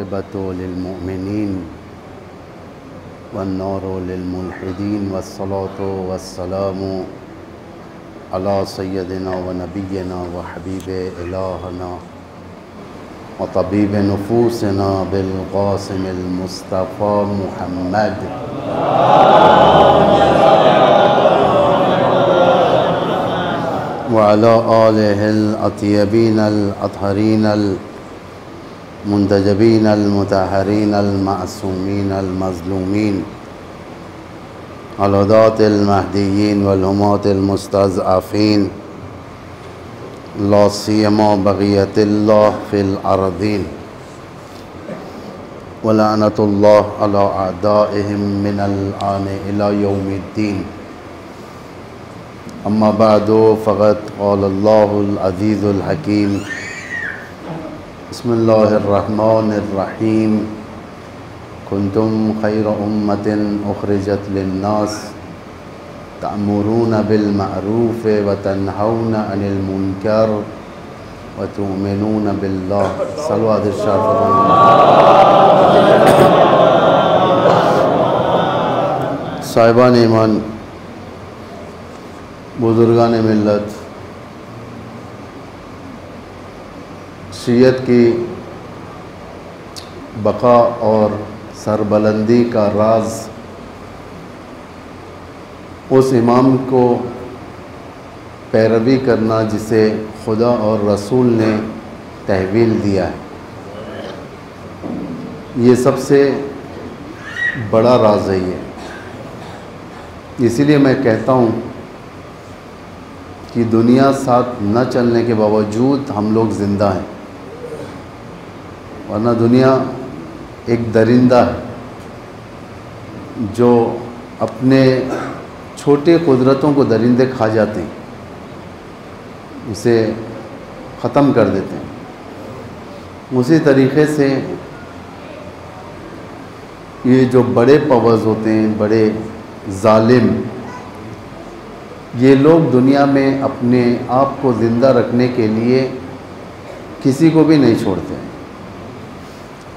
والعاقبة للمؤمنين والنار للملحدين والصلاة والسلام على سيدنا ونبينا وحبيب إلهنا وطبيب نفوسنا بالقاسم المصطفى محمد وعلى آله الأطيبين الأطهرين المنتجبين المطهرين المعصومين المظلومين الهداة المهديين والهماة المستضعفين لا سيما بقية الله في الأرضين ولعنة الله على أعدائهم من الآن إلى يوم الدين. أما بعد فقد قال الله العزيز الحكيم بسم الله الرحمن الرحيم كنتم خير أمة أخرجت للناس تأمرون بالمعروف وتنهون عن المنكر وتؤمنون بالله. صلوات الشرف صاحبان ایمان، بزرگان ملت، شیعت کی بقا اور سربلندی کا راز اس امام کو پیروی کرنا جسے خدا اور رسول نے تحویل دیا ہے، یہ سب سے بڑا راز ہے یہ. اسی لیے میں کہتا ہوں کہ دنیا ساتھ نہ چلنے کے باوجود ہم لوگ زندہ ہیں، ورنہ دنیا ایک درندہ ہے جو اپنے چھوٹے قدرتوں کو درندے کھا جاتے ہیں، اسے ختم کر دیتے ہیں. اسی طریقے سے یہ جو بڑے پاورز ہوتے ہیں، بڑے ظالم، یہ لوگ دنیا میں اپنے آپ کو زندہ رکھنے کے لیے کسی کو بھی نہیں چھوڑتے.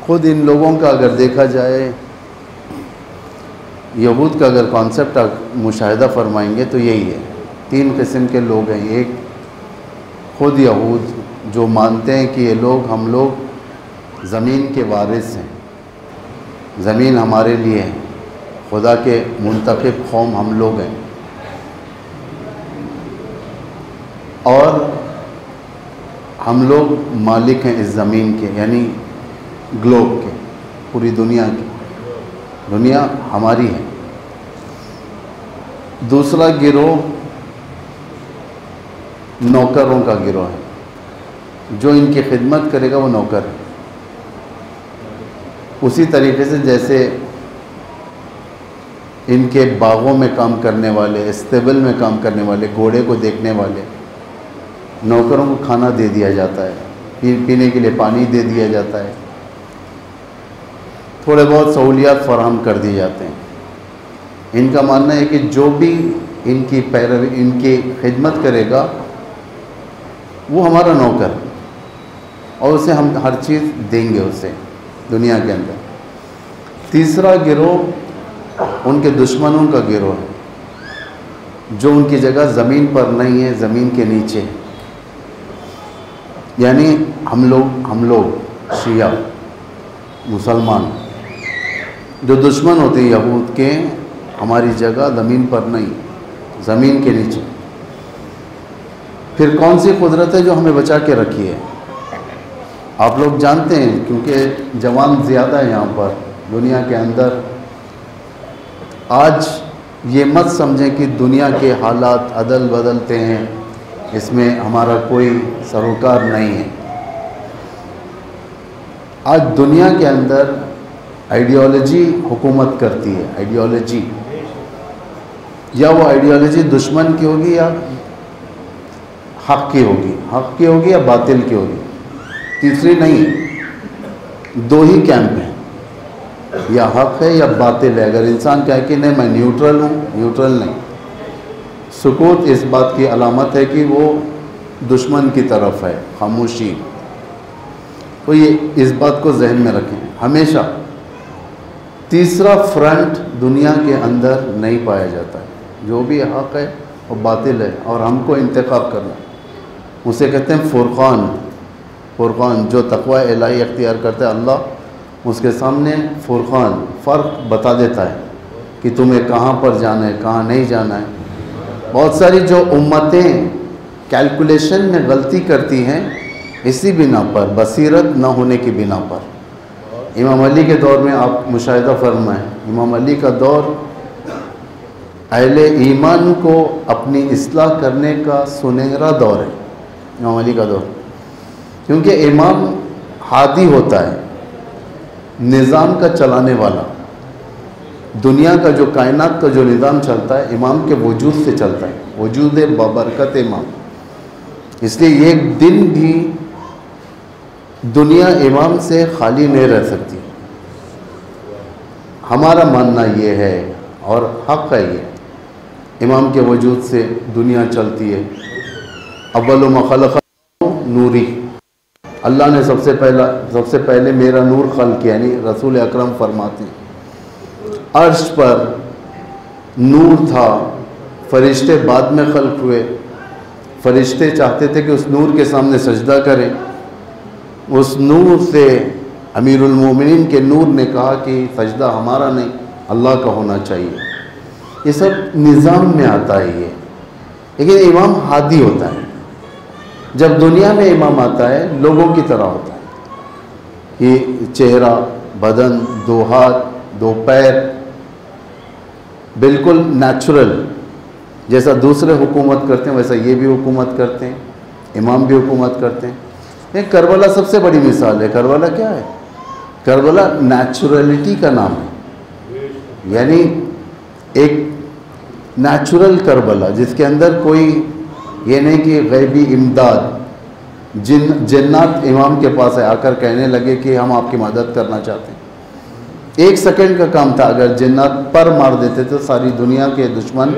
خود ان لوگوں کا اگر دیکھا جائے، یہود کا اگر کانسیپٹ مشاہدہ فرمائیں گے تو یہی ہے. 3 قسم کے لوگ ہیں. ایک خود یہود جو مانتے ہیں کہ یہ لوگ، ہم لوگ زمین کے وارث ہیں، زمین ہمارے لیے ہے، خدا کے منتخب قوم ہم لوگ ہیں، اور ہم لوگ مالک ہیں اس زمین کے، یعنی گلوب کے، پوری دنیا کی، دنیا ہماری ہے. دوسرا گروہ نوکروں کا گروہ ہے، جو ان کی خدمت کرے گا وہ نوکر ہے. اسی طریقے سے جیسے ان کے باغوں میں کام کرنے والے، اسٹیبل میں کام کرنے والے، گھوڑے کو دیکھنے والے نوکروں کو کھانا دے دیا جاتا ہے، پینے کے لیے پانی دے دیا جاتا ہے، تھوڑے بہت سہولیات فراہم کر دیے جاتے ہیں. ان کا ماننا ہے کہ جو بھی ان کی پیروی، ان کی خدمت کرے گا وہ ہمارا نوکر، اور اسے ہم ہر چیز دیں گے اسے دنیا کے اندر. تیسرا گروہ ان کے دشمنوں کا گروہ ہے، جو ان کی جگہ زمین پر نہیں ہے، زمین کے نیچے ہے. یعنی ہم لوگ شیعہ مسلمان جو دشمن ہوتے ہیں یہود کے، ہماری جگہ زمین پر نہیں، زمین کے نیچے. پھر کون سی قدرت ہے جو ہمیں بچا کے رکھی ہے؟ آپ لوگ جانتے ہیں، کیونکہ جوان زیادہ ہے یہاں پر دنیا کے اندر. آج یہ مت سمجھیں کہ دنیا کے حالات عدل بدلتے ہیں، اس میں ہمارا کوئی سروکار نہیں ہے. آج دنیا کے اندر آئیڈیالوجی حکومت کرتی ہے. آئیڈیالوجی، یا وہ آئیڈیالوجی دشمن کی ہوگی یا حق کی ہوگی، حق کی ہوگی یا باطل کی ہوگی، تیسری نہیں ہے. 2 ہی کیمپ ہیں، یا حق ہے یا باطل ہے. اگر انسان کہے کہ نہیں میں نیوٹرل ہوں، نیوٹرل نہیں. سکوت اس بات کی علامت ہے کہ وہ دشمن کی طرف ہے، خاموشی. تو یہ اس بات کو ذہن میں رکھیں. ہمیشہ تیسرا فرنٹ دنیا کے اندر نہیں پایا جاتا ہے. جو بھی حق ہے وہ باطل ہے اور ہم کو انتخاب کرنا. اسے کہتے ہیں فرقان. فرقان جو تقوی الہی اختیار کرتا ہے اللہ، اس کے سامنے فرقان فرق بتا دیتا ہے کہ تمہیں کہاں پر جانا ہے، کہاں نہیں جانا ہے. بہت ساری جو امتیں کیلکولیشن میں غلطی کرتی ہیں اسی بنا پر، بصیرت نہ ہونے کی بنا پر. امام علی کے دور میں آپ مشاہدہ فرمائیں، امام علی کا دور اہل ایمان کو اپنی اصلاح کرنے کا سنہرا دور ہے. امام علی کا دور، کیونکہ امام ہادی ہوتا ہے، نظام کا چلانے والا. دنیا کا جو کائنات کا جو نظام چلتا ہے امام کے وجود سے چلتا ہے، وجود بابرکت امام. اس لیے ایک دن بھی دنیا امام سے خالی نہیں رہ سکتی. ہمارا ماننا یہ ہے اور حق ہے، یہ امام کے وجود سے دنیا چلتی ہے. اول ما خلق نوری، اللہ نے سب سے پہلے میرا نور خلق کیا، یعنی رسول اکرم فرماتے ہیں عرش پر نور تھا، فرشتے بعد میں خلق ہوئے. فرشتے چاہتے تھے کہ اس نور کے سامنے سجدہ کریں. اس نور سے امیر المومنین کے نور نے کہا کہ سجدہ ہمارا نہیں اللہ کا ہونا چاہیے. یہ سب نظام میں آتا ہے یہ. لیکن امام ہادی ہوتا ہے. جب دنیا میں امام آتا ہے لوگوں کی طرح ہوتا ہے، یہ چہرہ، بدن، 2 ہاتھ 2 پیر، بالکل نیچرل. جیسا دوسرے حکومت کرتے ہیں ویسا یہ بھی حکومت کرتے ہیں، امام بھی حکومت کرتے ہیں. یہ کربلا سب سے بڑی مثال ہے. کربلا کیا ہے؟ کربلا نیچرلٹی کا نام ہے، یعنی ایک نیچرل کربلا جس کے اندر کوئی یہ نہیں کہ غیبی امداد، جنات امام کے پاس آ کر کہنے لگے کہ ہم آپ کی مدد کرنا چاہتے ہیں. 1 سیکنڈ کا کام تھا، اگر جنات پر مار دیتے تو ساری دنیا کے دشمن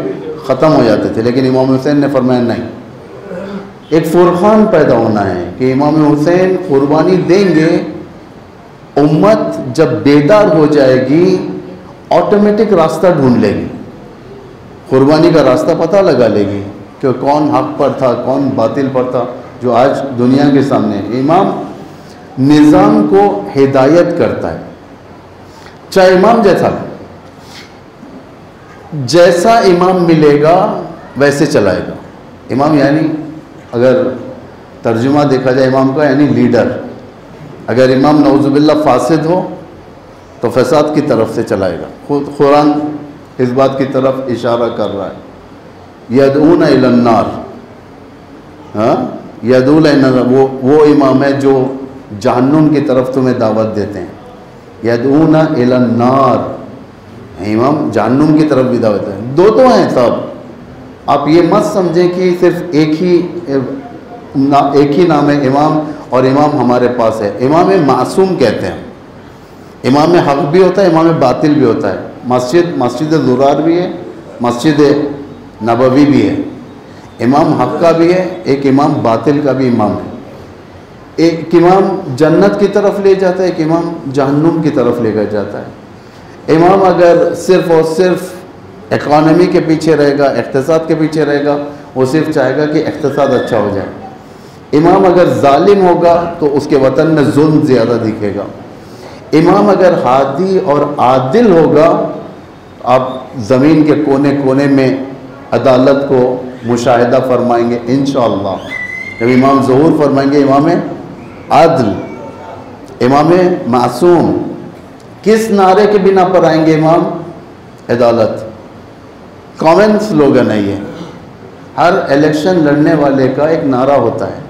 ختم ہو جاتے تھے. لیکن امام حسین نے فرمایا نہیں، ایک فرقان پیدا ہونا ہے کہ امام حسین قربانی دیں گے. امت جب بیدار ہو جائے گی آٹومیٹک راستہ ڈھونڈ لے گی، قربانی کا راستہ پتہ لگا لے گی کہ کون حق پر تھا کون باطل پر تھا. جو آج دنیا کے سامنے امام نظام کو ہدایت کرتا ہے، چاہے امام جیسا امام ملے گا ویسے چلائے گا. امام یعنی اگر ترجمہ دیکھا جائے امام کا یعنی لیڈر. اگر امام نعوذ باللہ فاسد ہو تو فساد کی طرف سے چلائے گا. خود قرآن اس بات کی طرف اشارہ کر رہا ہے، یدعون الی النار. یدعون الی النار وہ امام ہے جو جہنم کی طرف تمہیں دعوت دیتے ہیں. یدعون الی النار، امام جہنم کی طرف بھی دعوت ہے. دو ہیں سب. آپ یہ مت سمجھیں کہ صرف ایک ہی نام ہے امام اور امام ہمارے پاس ہے. امام معصوم کہتے ہیں. امام حق بھی ہوتا ہے، امام باطل بھی ہوتا ہے. مسجد زرار بھی ہے، مسجد نبوی بھی ہے. امام حق کا بھی ہے، ایک امام باطل کا بھی امام ہے. ایک امام جنت کی طرف لے جاتا ہے، ایک امام جہنم کی طرف لے کر جاتا ہے. امام اگر صرف اور صرف اکانومی کے پیچھے رہے گا، اقتصاد کے پیچھے رہے گا، وہ صرف چاہے گا کہ اقتصاد اچھا ہو جائے. امام اگر ظالم ہوگا تو اس کے وطن میں ظلم زیادہ دکھے گا. امام اگر ہادی اور عادل ہوگا، آپ زمین کے کونے کونے میں عدالت کو مشاہدہ فرمائیں گے انشاءاللہ. جب امام ظہور فرمائیں گے امام عادل، امام معصوم. کس نعرے کے بنا پر آئیں گے امام؟ عدالت. کامن سلوگن ہے یہ. ہر الیکشن لڑنے والے کا ایک نعرہ ہوتا ہے.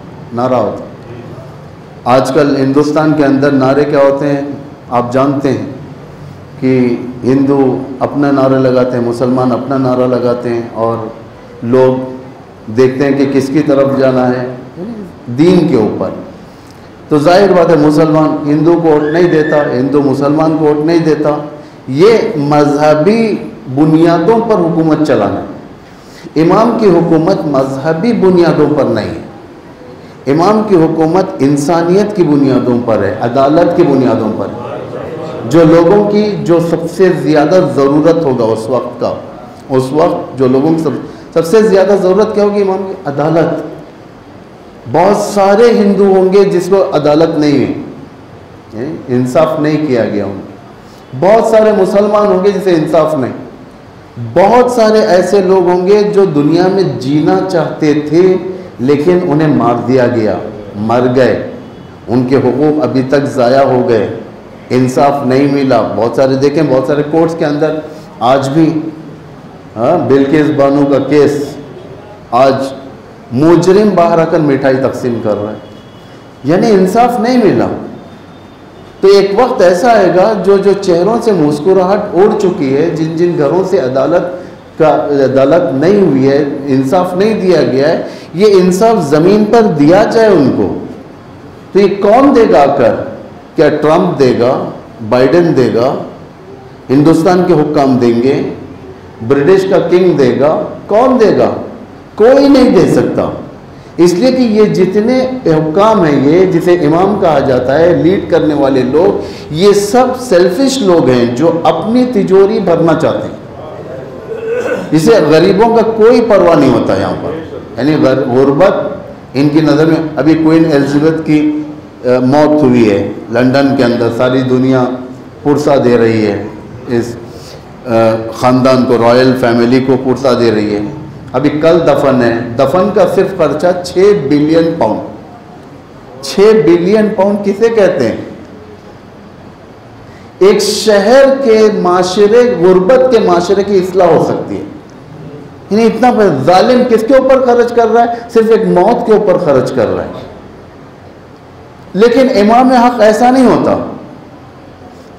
آج کل ہندوستان کے اندر نعرے کیا ہوتے ہیں آپ جانتے ہیں کہ ہندو اپنا نعرہ لگاتے ہیں، مسلمان اپنا نعرہ لگاتے ہیں، اور لوگ دیکھتے ہیں کہ کس کی طرف جانا ہے دین کے اوپر. تو ظاہر بات ہے مسلمان ہندو کو ووٹ نہیں دیتا، ہندو مسلمان کو ووٹ نہیں دیتا. یہ مذہبی بنیادوں پر حکومت چلانا ہے. امام کی حکومت مذہبی بنیادوں پر نہیں ہے. امام کی حکومت انسانیت کی بنیادوں پر ہے، عدالت کی بنیادوں پر ہے. جو لوگوں کی جو سب سے زیادہ ضرورت ہوگا اس وقت کا، اس وقت جو لوگوں کی سب سے زیادہ ضرورت کیا ہوگی امام کی؟ عدالت۔ بہت سارے ہندو ہوں گے جس کو عدالت نہیں ہے، انصاف نہیں کیا گیا ان کو۔ بہت سارے مسلمان ہوں گے جسے انصاف نہیں۔ بہت سارے ایسے لوگ ہوں گے جو دنیا میں جینا چاہتے تھے لیکن انہیں مار دیا گیا، مر گئے، ان کے حقوق ابھی تک ضائع ہو گئے، انصاف نہیں ملا۔ بہت سارے دیکھیں، بہت سارے کورٹس کے اندر آج بھی بلقیس بانو کا کیس، آج مجرم باہر آ کر مٹھائی تقسیم کر رہا ہے، یعنی انصاف نہیں ملا۔ تو ایک وقت ایسا آئے گا جو چہروں سے مسکراہٹ اڑ چکی ہے، جن جن گھروں سے عدالت نہیں ہوئی ہے، انصاف نہیں دیا گیا ہے، یہ انصاف زمین پر دیا جائے ان کو۔ تو یہ کون دے گا آ کر؟ کیا ٹرمپ دے گا؟ بائیڈن دے گا؟ ہندوستان کے حکام دیں گے؟ برٹش کا کنگ دے گا؟ کون دے گا؟ کوئی نہیں دے سکتا، اس لیے کہ یہ جتنے حکام ہیں، یہ جسے امام کہا جاتا ہے، لیڈ کرنے والے لوگ، یہ سب سیلفش لوگ ہیں جو اپنی تجوری بھرنا چاہتے ہیں۔ اسے غریبوں کا کوئی پرواہ نہیں ہوتا یہاں پر، یعنی غربت ان کی نظر میں۔ ابھی کوئین ایلزبتھ کی موت ہوئی ہے لنڈن کے اندر، ساری دنیا پرسہ دے رہی ہے اس خاندان کو، رائل فیملی کو پرسہ دے رہی ہے۔ ابھی کل دفن ہے، دفن کا صرف خرچہ 6 بلین پاؤنڈ۔ 6 بلین پاؤنڈ کسے کہتے ہیں؟ ایک شہر کے معاشرے، غربت کے معاشرے کی اصلاح ہو سکتی ہے، یعنی اتنا ظالم کس کے اوپر خرچ کر رہا ہے؟ صرف ایک موت کے اوپر خرچ کر رہا ہے۔ لیکن امام حق ایسا نہیں ہوتا۔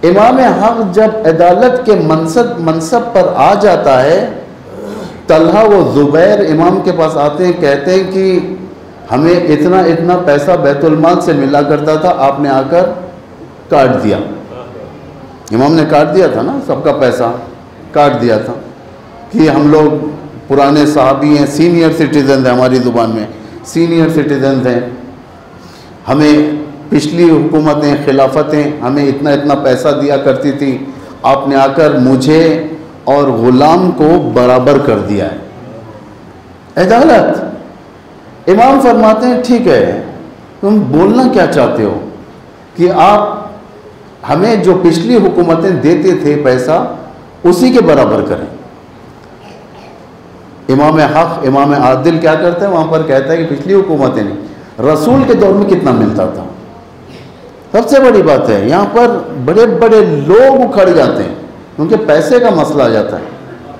امام حق جب عدالت کے منصب پر آ جاتا ہے، طلحہ و زبیر امام کے پاس آتے ہیں، کہتے ہیں کہ ہمیں اتنا اتنا پیسہ بیت المال سے ملا کرتا تھا، آپ نے آ کر کاٹ دیا۔ امام نے کاٹ دیا تھا نا، سب کا پیسہ کاٹ دیا تھا کہ ہم لوگ پرانے صحابی ہیں، سینئر سٹیزن ہیں، ہماری زبان میں سینئر سٹیزن ہیں، ہمیں پچھلی حکومتیں، خلافتیں ہمیں اتنا اتنا پیسہ دیا کرتی تھی، آپ نے آ کر مجھے اور غلام کو برابر کر دیا ہے۔ عدالت۔ امام فرماتے ہیں ٹھیک ہے، تم بولنا کیا چاہتے ہو کہ آپ ہمیں جو پچھلی حکومتیں دیتے تھے پیسہ اسی کے برابر کریں۔ امام حق، امام عادل کیا کرتے ہیں؟ وہاں پر کہتا ہے کہ پچھلی حکومتیں نہیں، رسول کے دور میں کتنا ملتا تھا۔ سب سے بڑی بات ہے یہاں پر بڑے بڑے لوگ اکھڑ جاتے ہیں کیونکہ پیسے کا مسئلہ آ جاتا ہے،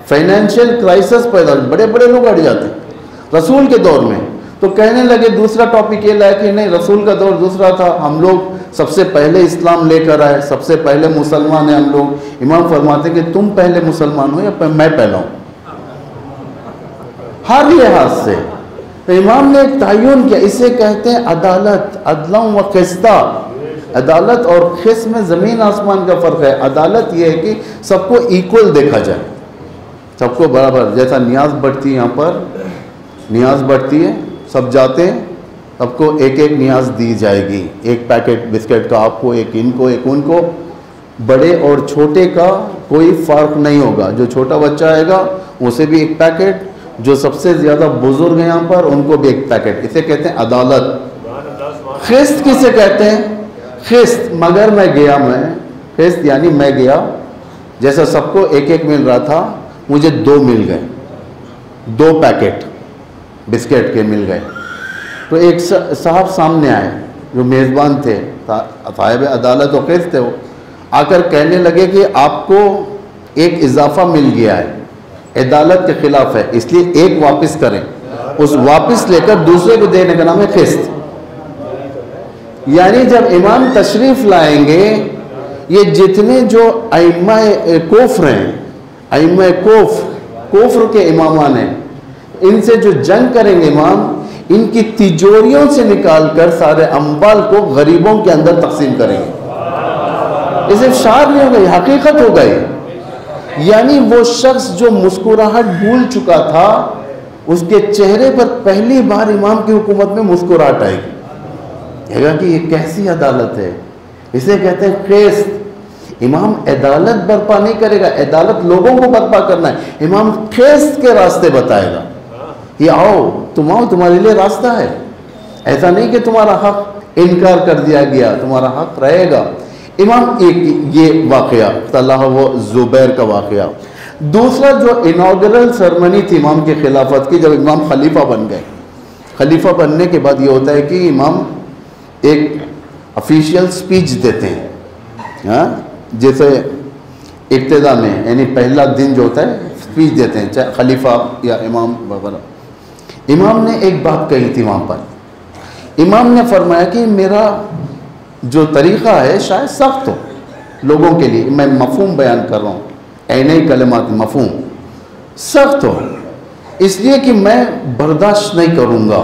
فائنینشیل کرائسس پیدا، بڑے بڑے لوگ اڑ جاتے ہیں رسول کے دور میں۔ تو کہنے لگے، دوسرا ٹاپک یہ لایا کہ نہیں، رسول کا دور دوسرا تھا، ہم لوگ سب سے پہلے اسلام لے کر آئے، سب سے پہلے مسلمان ہیں ہم لوگ۔ امام فرماتے ہیں کہ تم پہلے مسلمان ہو یا میں پہلا ہوں، ہر لحاظ سے۔ تو امام نے ایک تعین کیا، اسے کہتے ہیں عدالت، عدلا و قسطا۔ عدالت اور قسط میں زمین آسمان کا فرق ہے۔ عدالت یہ ہے کہ سب کو ایکول دیکھا جائے، سب کو برابر، جیسا نیاز بڑھتی ہے یہاں پر، نیاز بڑھتی ہے، سب جاتے ہیں، سب کو ایک ایک نیاز دی جائے گی، ایک پیکٹ بسکٹ کا آپ کو، ایک ان کو، ایک ان کو، بڑے اور چھوٹے کا کوئی فرق نہیں ہوگا۔ جو چھوٹا بچہ آئے گا اسے بھی ایک پیکٹ، جو سب سے زیادہ بزرگ ہیں یہاں پر ان کو بھی ایک پیکٹ۔ اسے کہتے ہیں عدالت۔ قسط کسے کہتے ہیں؟ قسط، مگر میں گیا، میں قسط یعنی میں گیا، جیسا سب کو ایک ایک مل رہا تھا مجھے 2 مل گئے، 2 پیکٹ بسکٹ کے مل گئے۔ تو ایک صاحب سامنے آئے جو میزبان تھے، صاحب عدالت و قسط تھے، وہ آ کر کہنے لگے کہ آپ کو ایک اضافہ مل گیا ہے، عدالت کے خلاف ہے، اس لیے ایک واپس کریں۔ اس واپس لے کر دوسرے کو دینے کا نام ہے قسط۔ یعنی جب امام تشریف لائیں گے، یہ جتنے جو ائمہ کفر ہیں، ائمہ کفر کے امامان ہیں، ان سے جو جنگ کریں گے امام، ان کی تجوریوں سے نکال کر سارے اموال کو غریبوں کے اندر تقسیم کریں گے۔ اسے شعار نہیں ہوگا، یہ حقیقت ہو گئی۔ یعنی وہ شخص جو مسکراہٹ بھول چکا تھا، اس کے چہرے پر پہلی بار امام کی حکومت میں مسکراہٹ آئے گی، کہے گا کہ یہ کیسی عدالت ہے۔ اسے کہتے ہیں قسط۔ امام عدالت برپا نہیں کرے گا، عدالت لوگوں کو برپا کرنا ہے، امام قسط کے راستے بتائے گا، یہ آؤ تم آؤ، تمہارے لیے راستہ ہے، ایسا نہیں کہ تمہارا حق انکار کر دیا گیا، تمہارا حق رہے گا۔ امام ایک یہ واقعہ طلحہ و زبیر کا واقعہ۔ دوسرا جو انوگرل سرمنی تھی امام کی خلافت کی، جب امام خلیفہ بن گئے، خلیفہ بننے کے بعد یہ ہوتا ہے کہ امام ایک افیشیل سپیچ دیتے ہیں، جیسے ابتدا میں یعنی پہلا دن جو ہوتا ہے سپیچ دیتے ہیں، چاہے خلیفہ یا امام وغیرہ۔ امام نے ایک بات کہی تھی وہاں پر، امام نے فرمایا کہ میرا جو طریقہ ہے شاید سخت ہو لوگوں کے لیے، میں مفہوم بیان کر رہا ہوں، عینی کلمات مفہوم سخت ہو، اس لیے کہ میں برداشت نہیں کروں گا،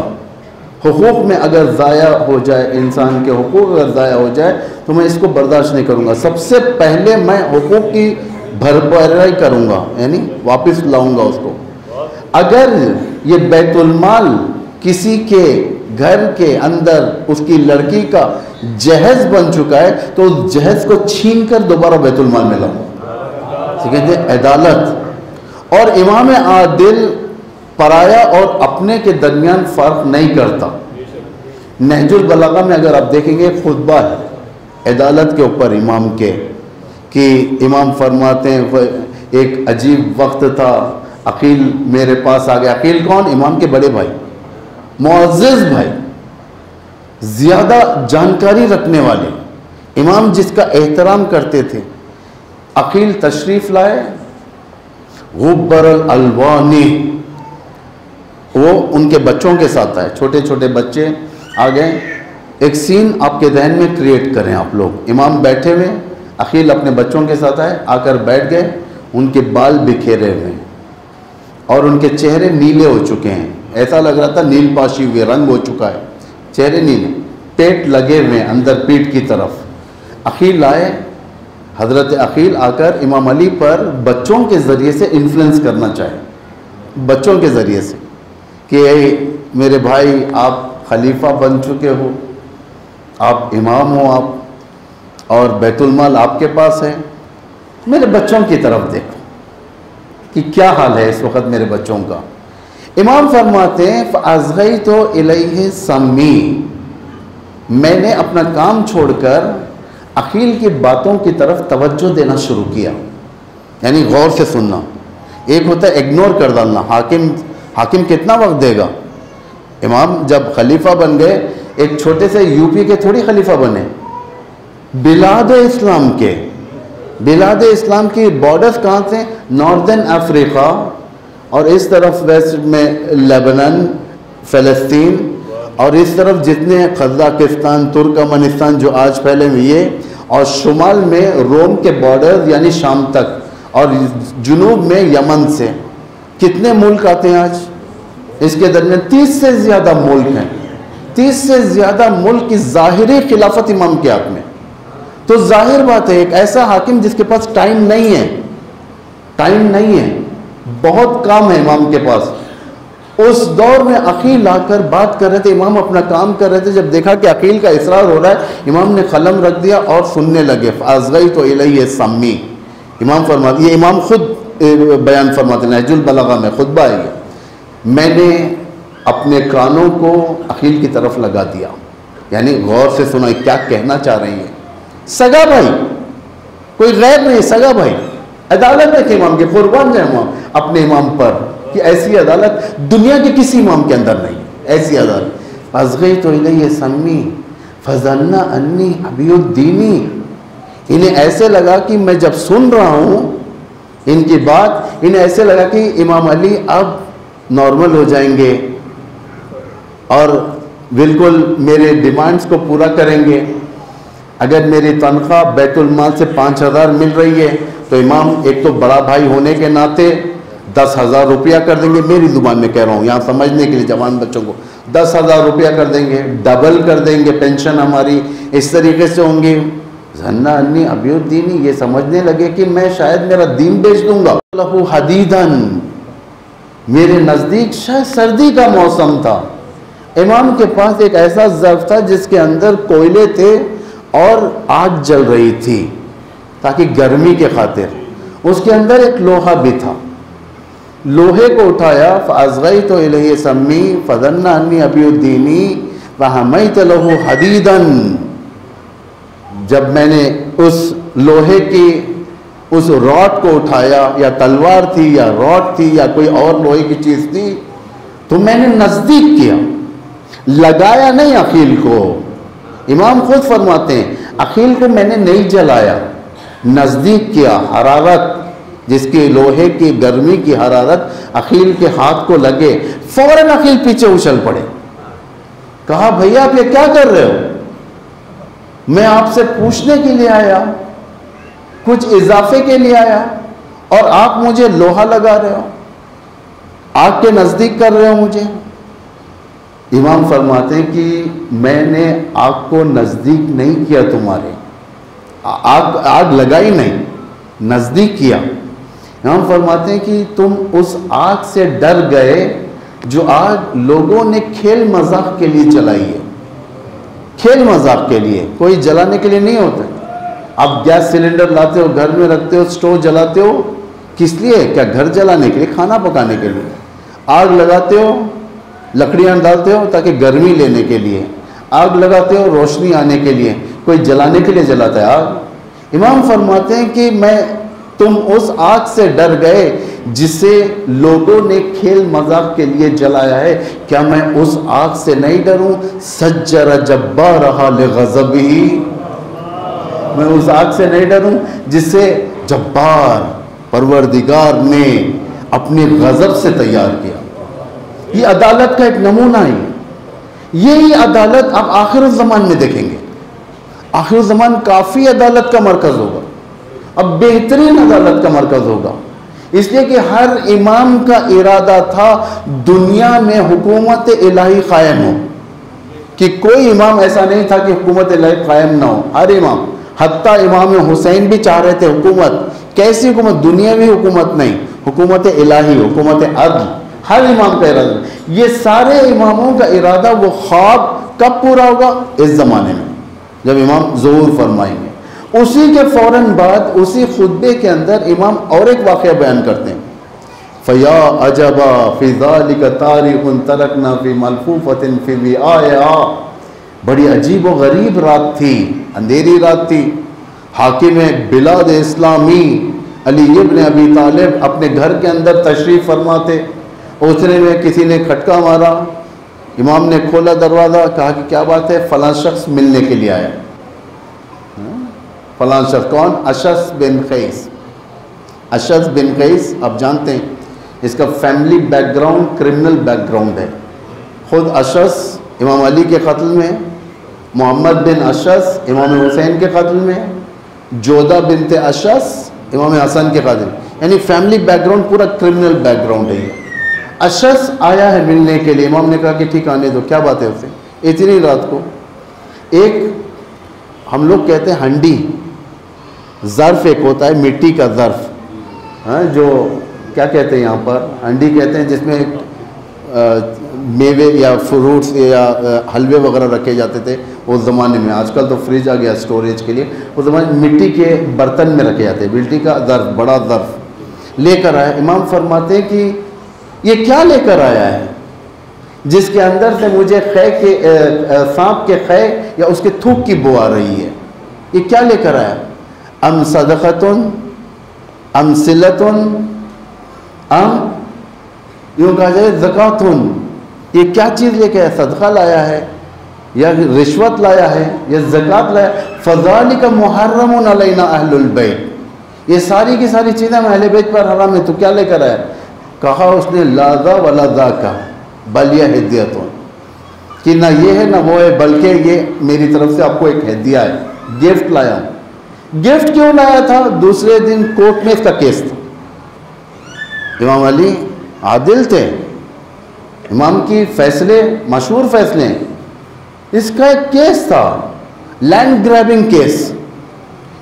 حقوق میں اگر ضائع ہو جائے، انسان کے حقوق اگر ضائع ہو جائے تو میں اس کو برداشت نہیں کروں گا، سب سے پہلے میں حقوق کی بھرپائی کروں گا، یعنی واپس لاؤں گا اس کو۔ اگر یہ بیت المال کسی کے گھر کے اندر اس کی لڑکی کا جہیز بن چکا ہے تو اس جہیز کو چھین کر دوبارہ بیت المال میں لاؤں گا، کہتے ہیں عدالت۔ اور امام عادل پرایا اور اپنے کے درمیان فرق نہیں کرتا۔ نہج البلاغہ میں اگر آپ دیکھیں گے خطبہ ہے عدالت کے اوپر امام کے، کہ امام فرماتے ہیں ایک عجیب وقت تھا، عقیل میرے پاس آ گیا۔ عقیل کون؟ امام کے بڑے بھائی، معزز بھائی، زیادہ جانکاری رکھنے والے، امام جس کا احترام کرتے تھے۔ عقیل تشریف لائے، غبر الالوانی، وہ ان کے بچوں کے ساتھ آئے، چھوٹے چھوٹے بچے آ گئے۔ ایک سین آپ کے ذہن میں کریٹ کریں آپ لوگ، امام بیٹھے ہوئے، عقیل اپنے بچوں کے ساتھ آئے، آ کر بیٹھ گئے، ان کے بال بکھیرے ہوئے اور ان کے چہرے نیلے ہو چکے ہیں، ایسا لگ رہا تھا نیل پاشی ہوئے، رنگ ہو چکا ہے، چہرے نیلے، پیٹ لگے ہوئے اندر پیٹ کی طرف۔ عقیل آئے، حضرت عقیل آ کر امام علی پر بچوں کے ذریعے سے انفلوئنس کرنا چاہے، بچوں کے ذریعے سے، کہ اے میرے بھائی آپ خلیفہ بن چکے ہو، آپ امام ہو، آپ اور بیت المال آپ کے پاس ہے، میرے بچوں کی طرف دیکھو کہ کیا حال ہے اس وقت میرے بچوں کا۔ امام فرماتے ہیں فَأَصْغَيْتُ إِلَيْهِ سَمِّي، میں نے اپنا کام چھوڑ کر عقیل کی باتوں کی طرف توجہ دینا شروع کیا، یعنی غور سے سننا۔ ایک ہوتا ہے اگنور کر ڈالنا، حاکم کتنا وقت دے گا؟ امام جب خلیفہ بن گئے، ایک چھوٹے سے یو پی کے تھوڑی خلیفہ بنے، بلاد اسلام کے، بلاد اسلام کی بارڈرز کہاں تھے؟ ناردن افریقہ، اور اس طرف ویسٹ میں لیبنان، فلسطین، اور اس طرف جتنے قزاقستان، ترکمانستان جو آج پھیلے ہوئے یہ، اور شمال میں روم کے بارڈر یعنی شام تک، اور جنوب میں یمن سے۔ کتنے ملک آتے ہیں آج؟ اس کے درمیان 30 سے زیادہ ملک ہیں، 30 سے زیادہ ملک کی ظاہری خلافت امام کے ہاتھ میں۔ تو ظاہر بات ہے ایک ایسا حاکم جس کے پاس ٹائم نہیں ہے، ٹائم نہیں ہے، بہت کام ہے امام کے پاس۔ اس دور میں عقیل آ کر بات کر رہے تھے، امام اپنا کام کر رہے تھے، جب دیکھا کہ عقیل کا اصرار ہو رہا ہے، امام نے قلم رکھ دیا اور سننے لگے۔ فَأَصْغَيْتُ إِلَيْهِ سَمِّي، امام فرماتے، یہ امام خود بیان فرماتے ہیں نہج البلاغہ میں، خطبہ ہے یہ، میں نے اپنے کانوں کو عقیل کی طرف لگا دیا، یعنی غور سے سنا کیا کہنا چاہ رہے ہیں۔ سگا بھائی، کوئی غیر نہیں، سگا بھائی، عدالت دیکھیں امام کی، قربان جائیں امام اپنے امام پر، کہ ایسی عدالت دنیا کے کسی امام کے اندر نہیں، ایسی عدالت۔ فَأَصْغَيْتُ إِلَيْهِ سَمِّي فَظَنَّ أَنِّي أَبِيُّ الدِّينِ، انہیں ایسے لگا کہ میں جب سن رہا ہوں ان کی بات، انہیں ایسے لگا کہ امام علی اب نارمل ہو جائیں گے اور بالکل میرے ڈیمانڈز کو پورا کریں گے۔ اگر میری تنخواہ بیت المال سے 5000 مل رہی ہے تو امام ایک تو بڑا بھائی ہونے کے ناطے 10,000 روپیہ کر دیں گے، میری زبان میں کہہ رہا ہوں یہاں سمجھنے کے لیے جوان بچوں کو، 10,000 روپیہ کر دیں گے، ڈبل کر دیں گے، پینشن ہماری اس طریقے سے ہوں گی۔ ظن انی ابی الدین، یہ سمجھنے لگے کہ میں شاید میرا دین بیچ دوں گا۔ لہو حدیدن، میرے نزدیک شاید سردی کا موسم تھا، امام کے پاس ایک ایسا ظرف تھا جس کے اندر کوئلے تھے اور آگ جل رہی تھی تاکہ گرمی کے خاطر. اس کے اندر ایک لوہا بھی تھا. لوہے کو اٹھایا فَأَصْغَيْتُ إِلَيْهِ سَمِّي فَظَنَّ أَنِّي أَبِيعُ الدِّينِ فَحَمَيْتُ لَهُ حَدِيدًا. جب میں نے اس لوہے کی اس راڈ کو اٹھایا, یا تلوار تھی یا راڈ تھی یا کوئی اور لوہے کی چیز تھی, تو میں نے نزدیک کیا, لگایا نہیں عقیل کو. امام خود فرماتے ہیں عقیل کو میں نے نہیں جلایا, نزدیک کیا. حرارت جس کی لوہے کی گرمی کی حرارت عقیل کے ہاتھ کو لگے, فوراً عقیل پیچھے اچھل پڑے. کہا بھیا آپ یہ کیا کر رہے ہو؟ میں آپ سے پوچھنے کے لیے آیا, کچھ اضافے کے لیے آیا, اور آپ مجھے لوہا لگا رہے ہو, آگ کے نزدیک کر رہے ہو مجھے. امام فرماتے ہیں کہ میں نے آگ کو نزدیک نہیں کیا تمہارے, آگ لگائی نہیں, نزدیک کیا. امام فرماتے ہیں کہ تم اس آگ سے ڈر گئے جو آگ لوگوں نے کھیل مذاق کے لیے جلائی ہے. کھیل مذاق کے لیے, کوئی جلانے کے لیے نہیں ہوتا. آپ گیس سلنڈر لاتے ہو, گھر میں رکھتے ہو, سٹو جلاتے ہو, کس لیے؟ کیا گھر جلانے کے لیے؟ کھانا پکانے کے لیے. آگ لگاتے ہو, لکڑیاں ڈالتے ہو تاکہ گرمی لینے کے لیے. آگ لگاتے ہو روشنی آنے کے لیے, کوئی جلانے کے لیے جلاتا ہے آگ. امام فرماتے ہیں کہ تم اس آگ سے ڈر گئے جسے لوگوں نے کھیل مذاق کے لیے جلایا ہے, کیا میں اس آگ سے نہیں ڈروں؟ سجر جبارہا لغضبہ, میں اس آگ سے نہیں ڈروں جسے جبار پروردگار نے اپنے غضب سے تیار کیا. یہ عدالت کا ایک نمونہ ہے. یہی عدالت آپ آخر الزمان میں دیکھیں گے. آخر الزمان کافی عدالت کا مرکز ہوگا, اب بہترین عدالت کا مرکز ہوگا. اس لیے کہ ہر امام کا ارادہ تھا دنیا میں حکومت الہی قائم ہو, کہ کوئی امام ایسا نہیں تھا کہ حکومت الہی قائم نہ ہو. ہر امام, حتیٰ امام حسین بھی چاہ رہے تھے حکومت. کیسی حکومت؟ دنیاوی حکومت نہیں, حکومت الہی, حکومت عدل. ہر امام کا ارادہ. یہ سارے اماموں کا ارادہ, وہ خواب کب پورا ہوگا؟ اس زمانے میں جب امام ظہور فرمائیں گے. اسی کے فوراً بعد اسی خطبے کے اندر امام اور ایک واقعہ بیان کرتے ہیں. فَيَا عَجَبًا فِي ذَلِكَ تَارِخٌ تَرَكْنَا فِي مَلْفُوفَةٍ فِي وِعَاءٍ. بڑی عجیب و غریب رات تھی, اندھیری رات تھی. حاکم بلاد اسلامی علی ابن ابی طالب اپنے گھر کے اندر تشریف فرماتے. اتنے میں کسی نے کھٹکا مارا, امام نے کھولا دروازہ, کہا کہ کیا بات ہے؟ فلاں شخص ملنے کے لیے آیا. فلاں شخص کون؟ اشعث بن قیس. اشعث بن قیس آپ جانتے ہیں اس کا family back ground criminal back ground ہے. خود اشعث امام علی کے قتل میں, محمد بن اشعث امام حسین کے قتل میں, جودہ بنت اشعث امام حسن کے قتل, یعنی فیملی بیک گراؤنڈ پورا کرمنل بیک گراؤنڈ ہے. اشعث آیا ہے ملنے کے لیے. امام نے کہا کہ ٹھیک آنے دو. کیا بات ہے اسے؟ اتنی رات کو ایک, ہم لوگ کہتے ہیں ہنڈی, ظرف ایک ہوتا ہے مٹی کا ظرف, جو کیا کہتے ہیں یہاں پر ہنڈی کہتے ہیں, جس میں میوے یا فروٹس یا حلوے وغیرہ رکھے جاتے تھے اس زمانے میں. آج کل تو فریج آ گیا سٹوریج کے لیے. اس زمانے میں مٹی کے برتن میں رکھے جاتے, مٹی کا ظرف, بڑا ظرف لے کر آیا. امام فرماتے ہیں کہ یہ کیا لے کر آیا ہے جس کے اندر سے مجھے سانپ کے خے یا اس کے تھوک کی بو آ رہی ہے؟ یہ کیا لے کر آیا؟ ام صدقتن ام صلتن ام, یوں کہا جائے زکاتن. یہ کیا چیز لے کے آیا؟ صدقہ لایا ہے یا رشوت لایا ہے یا زکات لایا؟ فذالک محرم علینا اہل البیت. یہ ساری کی ساری چیزیں ہم اہل بیت پر حرام ہے, تو کیا لے کر آیا؟ کہا اس نے لا ذا ولا ذاک بل یہ ہدیتن, کہ نہ یہ ہے نہ وہ ہے, بلکہ یہ میری طرف سے آپ کو ایک ہدیہ ہے, گفٹ لایا. گفٹ کیوں لایا تھا؟ دوسرے دن کورٹ میں اس کا کیس تھا. امام علی عادل تھے, امام کی فیصلے مشہور فیصلے ہیں. اس کا ایک کیس تھا, لینڈ گریبنگ کیس.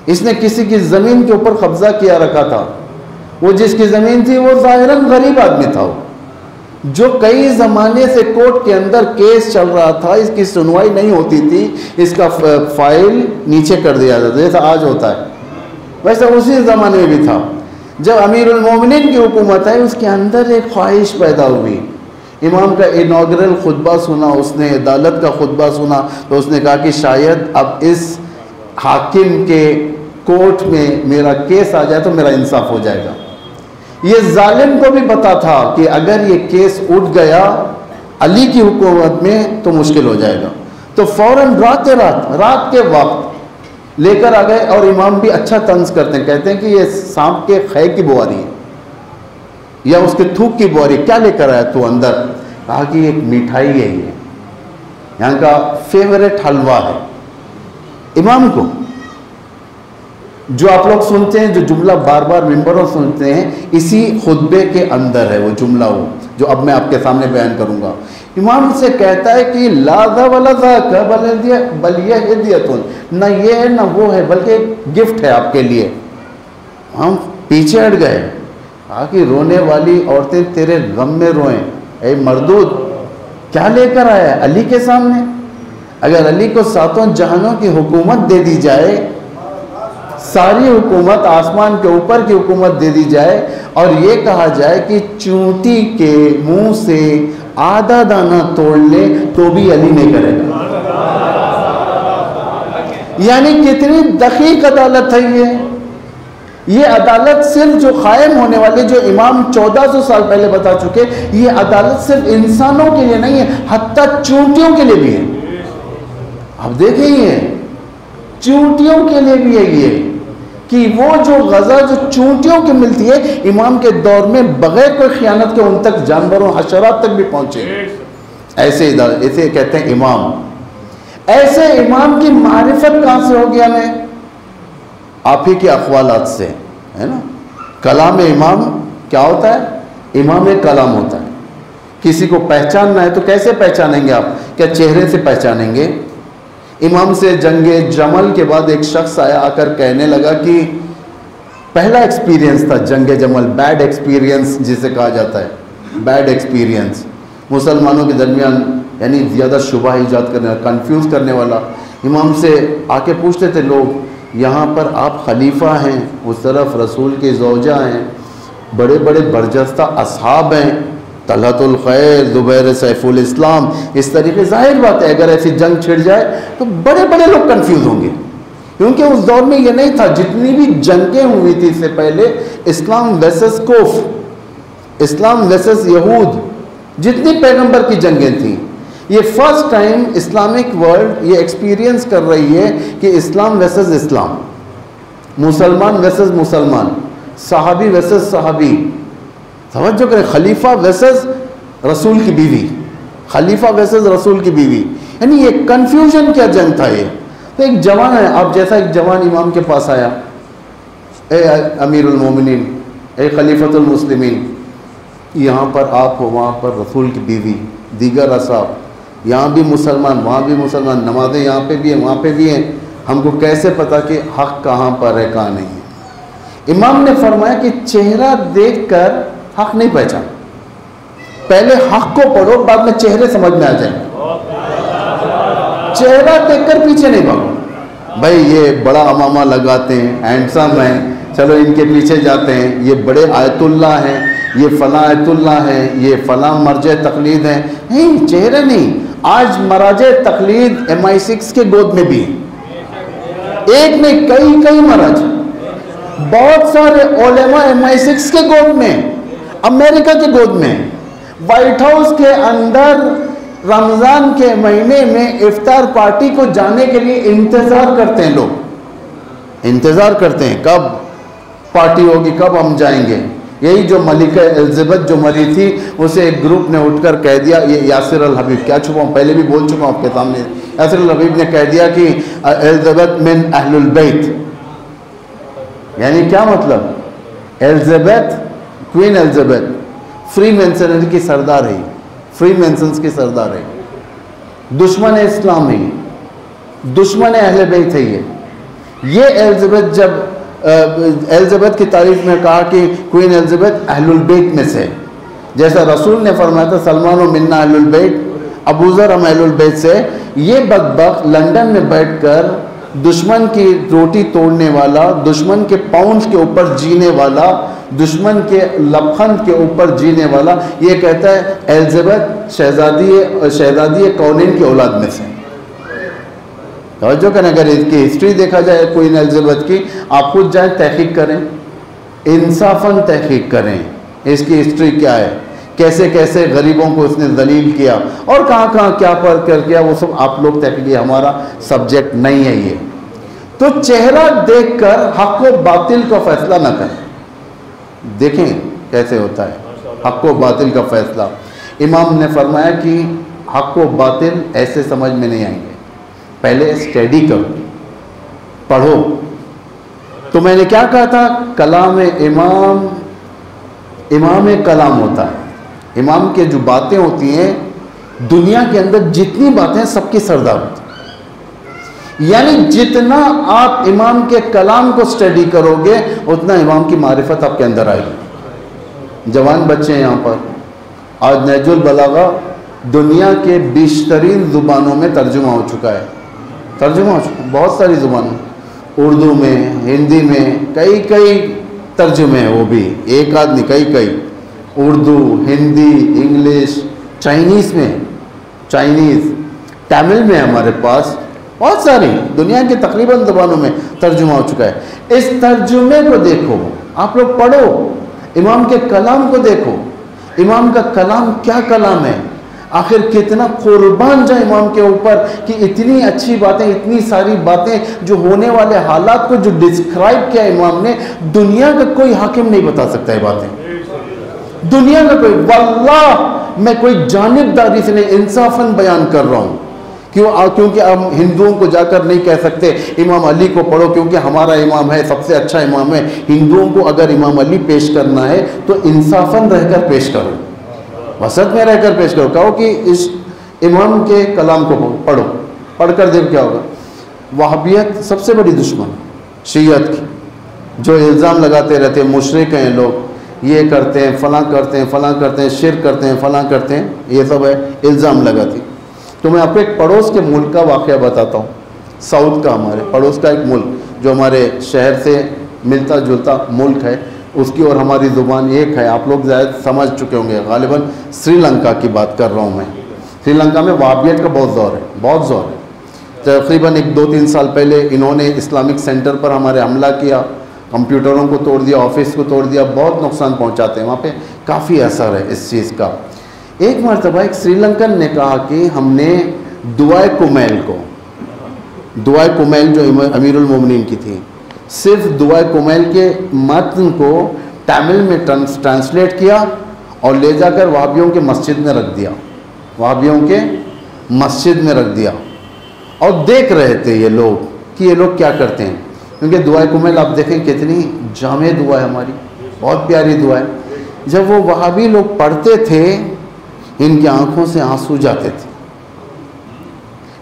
اس نے کسی کی زمین کے اوپر قبضہ کیا رکھا تھا. وہ جس کی زمین تھی وہ ظاہراً غریب آدمی تھا, جو کئی زمانے سے کورٹ کے اندر کیس چل رہا تھا, اس کی سنوائی نہیں ہوتی تھی, اس کا فائل نیچے کر دیا جاتا جیسا آج ہوتا ہے. ویسے اسی زمانے میں بھی تھا. جب امیر المومنین کی حکومت ہے اس کے اندر ایک خواہش پیدا ہوئی. امام کا انوگرل خطبہ سنا اس نے, عدالت کا خطبہ سنا, تو اس نے کہا کہ شاید اب اس حاکم کے کورٹ میں میرا کیس آ جائے تو میرا انصاف ہو جائے گا. یہ ظالم کو بھی پتا تھا کہ اگر یہ کیس اٹھ گیا علی کی حکومت میں تو مشکل ہو جائے گا, تو فوراً رات کے وقت لے کر آ گئے. اور امام بھی اچھا طنز کرتے ہیں, کہتے ہیں کہ یہ سانپ کے خے کی بواری ہے یا اس کے تھوک کی بواری, کیا لے کر آیا تو اندر؟ کہا کہ ایک مٹھائی ہے, یہ یہاں کا فیوریٹ حلوہ ہے. امام کو جو آپ لوگ سنتے ہیں, جو جملہ بار بار ممبروں سنتے ہیں, اسی خطبے کے اندر ہے وہ جملہ, وہ جو اب میں آپ کے سامنے بیان کروں گا. امام سے کہتا ہے کہ لا ذا ولا ذاک بل یہ ہدیۃ, نہ یہ ہے نہ وہ ہے بلکہ گفٹ ہے آپ کے لیے. ہم پیچھے ہٹ گئے. کہا کہ رونے والی عورتیں تیرے غم میں روئیں, اے مردود کیا لے کر آیا ہے علی کے سامنے؟ اگر علی کو ساتوں جہانوں کی حکومت دے دی جائے, ساری حکومت آسمان کے اوپر کی حکومت دے دی جائے, اور یہ کہا جائے کہ چونٹی کے منہ سے آدھا دانہ توڑ لے تو بھی علی نہیں کرے گا. یعنی کتنی دقیق عدالت ہے یہ عدالت صرف جو قائم ہونے والے, جو امام 1400 سال پہلے بتا چکے, یہ عدالت صرف انسانوں کے لیے نہیں ہے, حتیٰ چونٹیوں کے لیے بھی ہے. اب دیکھیں یہ چونٹیوں کے لیے بھی ہے یہ, کہ وہ جو غذا جو چونٹیوں کی ملتی ہے, امام کے دور میں بغیر کوئی خیانت کے ان تک جانوروں حشرات تک بھی پہنچے. ایسے کہتے ہیں امام. ایسے امام کی معرفت کہاں سے ہوگی ہمیں؟ آپ ہی کے اقوالات سے, ہے نا. کلام امام کیا ہوتا ہے؟ امام کلام ہوتا ہے. کسی کو پہچاننا ہے تو کیسے پہچانیں گے آپ؟ کیا چہرے سے پہچانیں گے؟ امام سے جنگ جمل کے بعد ایک شخص آیا, آ کر کہنے لگا کہ پہلا ایکسپیرینس تھا جنگ جمل, بیڈ ایکسپیرینس جسے کہا جاتا ہے, بیڈ ایکسپیرینس مسلمانوں کے درمیان, یعنی زیادہ شبہ ایجاد کرنے والا, کنفیوز کرنے والا. امام سے آ کے پوچھتے تھے لوگ, یہاں پر آپ خلیفہ ہیں, اس طرف رسول کی زوجہ ہیں, بڑے بڑے برجستہ اصحاب ہیں, طلحۃ الخیر, زبیر سیف الاسلام, اس طریقے. ظاہر بات ہے اگر ایسی جنگ چھڑ جائے تو بڑے بڑے لوگ کنفیوز ہوں گے, کیونکہ اس دور میں یہ نہیں تھا. جتنی بھی جنگیں ہوئی تھی اس سے پہلے, اسلام ویسس کوف, اسلام ویسس یہود, جتنی پیغمبر کی جنگیں تھیں, یہ فرسٹ ٹائم اسلامک ورلڈ یہ ایکسپیرینس کر رہی ہے کہ اسلام ویسس اسلام, مسلمان ویسس مسلمان, صحابی ویسس صحابی. توجہ کریں, خلیفہ ویسس رسول کی بیوی, خلیفہ ویسس رسول کی بیوی, یعنی یہ کنفیوژن کیا جنگ تھا یہ. تو ایک جوان ہے, آپ جیسا ایک جوان امام کے پاس آیا, اے امیر المومنین, اے خلیفۃ المسلمین, یہاں پر آپ ہو, وہاں پر رسول کی بیوی, دیگر اصحاب, یہاں بھی مسلمان وہاں بھی مسلمان, نمازیں یہاں پہ بھی ہیں وہاں پہ بھی ہیں, ہم کو کیسے پتا کہ حق کہاں پر ہے کہاں نہیں ہے؟ امام نے فرمایا کہ چہرہ دیکھ کر حق نہیں پہچان, پہلے حق کو پڑھو, بعد میں چہرے سمجھ میں آ جائیں. چہرہ دیکھ کر پیچھے نہیں بھاگو. بھائی یہ بڑا امامہ لگاتے ہیں, ہینڈسم ہیں, چلو ان کے پیچھے جاتے ہیں, یہ بڑے آیت اللہ ہیں, یہ فلاں آیت اللہ ہیں, یہ فلاں مرجع تقلید ہیں. نہیں, چہرے نہیں. آج مراجع تقلید MI6 کے گود میں بھی, ایک نہیں کئی مراجع, بہت سارے علماء MI6 کے گود میں, امریکہ کے گود میں. وائٹ ہاؤس کے اندر رمضان کے مہینے میں افطار پارٹی کو جانے کے لیے انتظار کرتے ہیں لوگ, انتظار کرتے ہیں کب پارٹی ہوگی, کب ہم جائیں گے. یہی جو ملکہ الزبتھ جو مری تھی, اسے ایک گروپ نے اٹھ کر کہہ دیا, یہ یاسر الحبیب, کیا چھپاؤں, پہلے بھی بول چکا ہوں آپ کے سامنے, یاسر الحبیب نے کہہ دیا کہ الزبتھ من اہل البیت. یعنی کیا مطلب؟ الزبتھ, کوئین الزبتھ فری مینسنری کی سردار ہے, فری مینسنس کی سردار ہے, دشمن اسلام ہے, دشمن اہل بیت ہے. یہ الزبتھ جب الزبتھ کی تعریف میں کہا کہ کوئین الزبتھ اہل البیت میں سے, جیسا رسول نے فرمایا تھا سلمان و منا اہل البیت, ابو ذر ہم اہل البیت سے. یہ بدبخت لندن میں بیٹھ کر دشمن کی روٹی توڑنے والا، دشمن کے پاؤنڈ کے اوپر جینے والا، دشمن کے لبخند کے اوپر جینے والا، یہ کہتا ہے ایلزبتھ شہزادی کونین کی اولاد میں سے. توجہ کریں، اگر اس کی ہسٹری دیکھا جائے کوئین ایلزبتھ کی، آپ خود جائیں تحقیق کریں، انصافاً تحقیق کریں اس کی ہسٹری کیا ہے، کیسے کیسے غریبوں کو اس نے ذلیل کیا اور کہاں کہاں کیا کر کیا، وہ سب آپ لوگ تحقیق، ہمارا سبجیکٹ نہیں ہے یہ. تو چہرہ دیکھ کر حق و باطل کا فیصلہ نہ کریں. دیکھیں کیسے ہوتا ہے حق و باطل کا فیصلہ. امام نے فرمایا کہ حق و باطل ایسے سمجھ میں نہیں آئیں گے، پہلے اسٹڈی کرو، پڑھو. تو میں نے کیا کہا تھا، کلام امام کلام ہوتا ہے. امام کے جو باتیں ہوتی ہیں، دنیا کے اندر جتنی باتیں ہیں سب کی سردار ہوتی ہیں. یعنی جتنا آپ امام کے کلام کو اسٹڈی کرو گے اتنا امام کی معرفت آپ کے اندر آئے گی. جوان بچے ہیں یہاں پر، آج نہج البلاغہ دنیا کے بیشترین زبانوں میں ترجمہ ہو چکا ہے، بہت ساری زبانوں، اردو میں، ہندی میں، کئی ترجمے ہیں، وہ بھی ایک آدھ نہیں، کئی اردو، ہندی، انگلش، چائنیز، تامل میں ہمارے پاس بہت ساری دنیا کی تقریباً زبانوں میں ترجمہ ہو چکا ہے. اس ترجمے کو دیکھو، آپ لوگ پڑھو، امام کے کلام کو دیکھو، امام کا کلام کیا کلام ہے، آخر کتنا قربان جائے امام کے اوپر کہ اتنی اچھی باتیں، اتنی ساری باتیں جو ہونے والے حالات کو جو ڈسکرائب کیا امام نے، دنیا کا کوئی حاکم نہیں بتا سکتا ہے باتیں، دنیا کا کوئی. واللہ میں کوئی جانبداری سے نہیں، انصافاً بیان کر رہا ہوں. کیونکہ ہم ہندوؤں کو جا کر نہیں کہہ سکتے امام علی کو پڑھو کیونکہ ہمارا امام ہے، سب سے اچھا امام ہے. ہندوؤں کو اگر امام علی پیش کرنا ہے تو انصافاً رہ کر پیش کرو، وسط میں رہ کر پیش کرو. کہو کہ اس امام کے کلام کو پڑھو، پڑھ کر دیکھ کیا ہوگا. وہابیت سب سے بڑی دشمن شیعت کی، جو الزام لگاتے رہتے ہیں مشرک ہیں لوگ، یہ کرتے ہیں، فلاں کرتے ہیں، فلاں کرتے ہیں، شرک کرتے ہیں، فلاں کرتے ہیں، یہ سب ہے الزام لگاتی. تو میں آپ کو ایک پڑوس کے ملک کا واقعہ بتاتا ہوں، ساؤتھ کا، ہمارے پڑوس کا ایک ملک جو ہمارے شہر سے ملتا جلتا ملک ہے، اس کی اور ہماری زبان ایک ہے. آپ لوگ زیادہ سمجھ چکے ہوں گے، غالباً سری لنکا کی بات کر رہا ہوں میں. سری لنکا میں وہابیت کا بہت زور ہے. تقریباً 2-3 سال پہلے انہوں نے اسلامک سینٹر پر ہمارے حملہ کیا، کمپیوٹروں کو توڑ دیا، آفس کو توڑ دیا، بہت نقصان پہنچاتے ہیں وہاں پہ، کافی اثر ہے اس چیز کا. ایک مرتبہ ایک سری لنکن نے کہا کہ ہم نے دعائے کمیل جو امیر المومنین کی تھی، صرف دعائے کمیل کے متن کو تامل میں ٹرانسلیٹ کیا اور لے جا کر وہابیوں کے مسجد میں رکھ دیا، اور دیکھ رہے تھے یہ لوگ کہ یہ لوگ کیا کرتے ہیں. کیونکہ دعائے کمیل آپ دیکھیں کتنی جامع دعا ہے ہماری، بہت پیاری دعا ہے. جب وہ وہابی لوگ پڑھتے تھے ان کی آنکھوں سے آنسو جاتے تھے،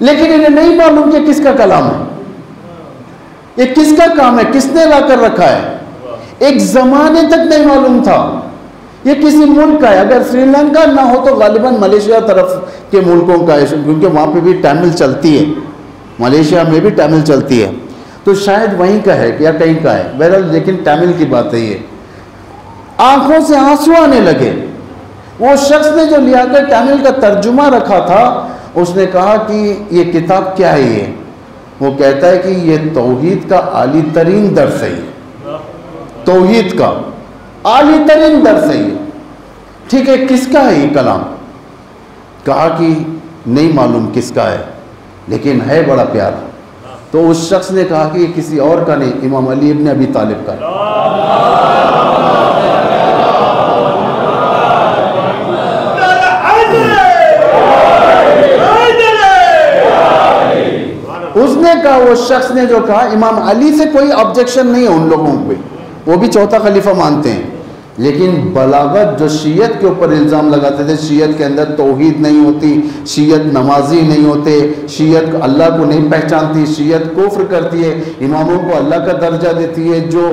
لیکن انہیں نہیں معلوم کہ کس کا کلام ہے، یہ کس کا کام ہے، کس نے لا کر رکھا ہے. ایک زمانے تک نہیں معلوم تھا یہ کسی ملک کا ہے. اگر سری لنکا نہ ہو تو غالباً ملیشیا طرف کے ملکوں کا ہے، کیونکہ وہاں پہ بھی تامل چلتی ہے، ملیشیا میں بھی تامل چلتی ہے، تو شاید وہیں کا ہے یا کہیں کا ہے. بہرحال لیکن تامل کی بات ہے. یہ آنکھوں سے آنسو آنے لگے. وہ شخص نے جو لیا کر تامل کا ترجمہ رکھا تھا، اس نے کہا کہ یہ کتاب کیا ہے. وہ کہتا ہے کہ یہ توحید کا اعلی ترین درس ہے، توحید کا اعلی ترین درس ہے. ٹھیک ہے، کس کا ہے یہ کلام؟ کہا کہ نہیں معلوم کس کا ہے، لیکن ہے بڑا پیارا. تو اس شخص نے کہا کہ یہ کسی اور کا نہیں، امام علی ابن ابی طالب کا ہے. اس نے کہا، وہ شخص نے جو کہا، امام علی سے کوئی آبجیکشن نہیں ہے ان لوگوں پہ، وہ بھی چوتھا خلیفہ مانتے ہیں، لیکن بلاغت جو شیعت کے اوپر الزام لگاتے تھے، شیعت کے اندر توحید نہیں ہوتی، شیعت نمازی نہیں ہوتے، شیعت اللہ کو نہیں پہچانتی، شیعت کفر کرتی ہے، اماموں کو اللہ کا درجہ دیتی ہے. جو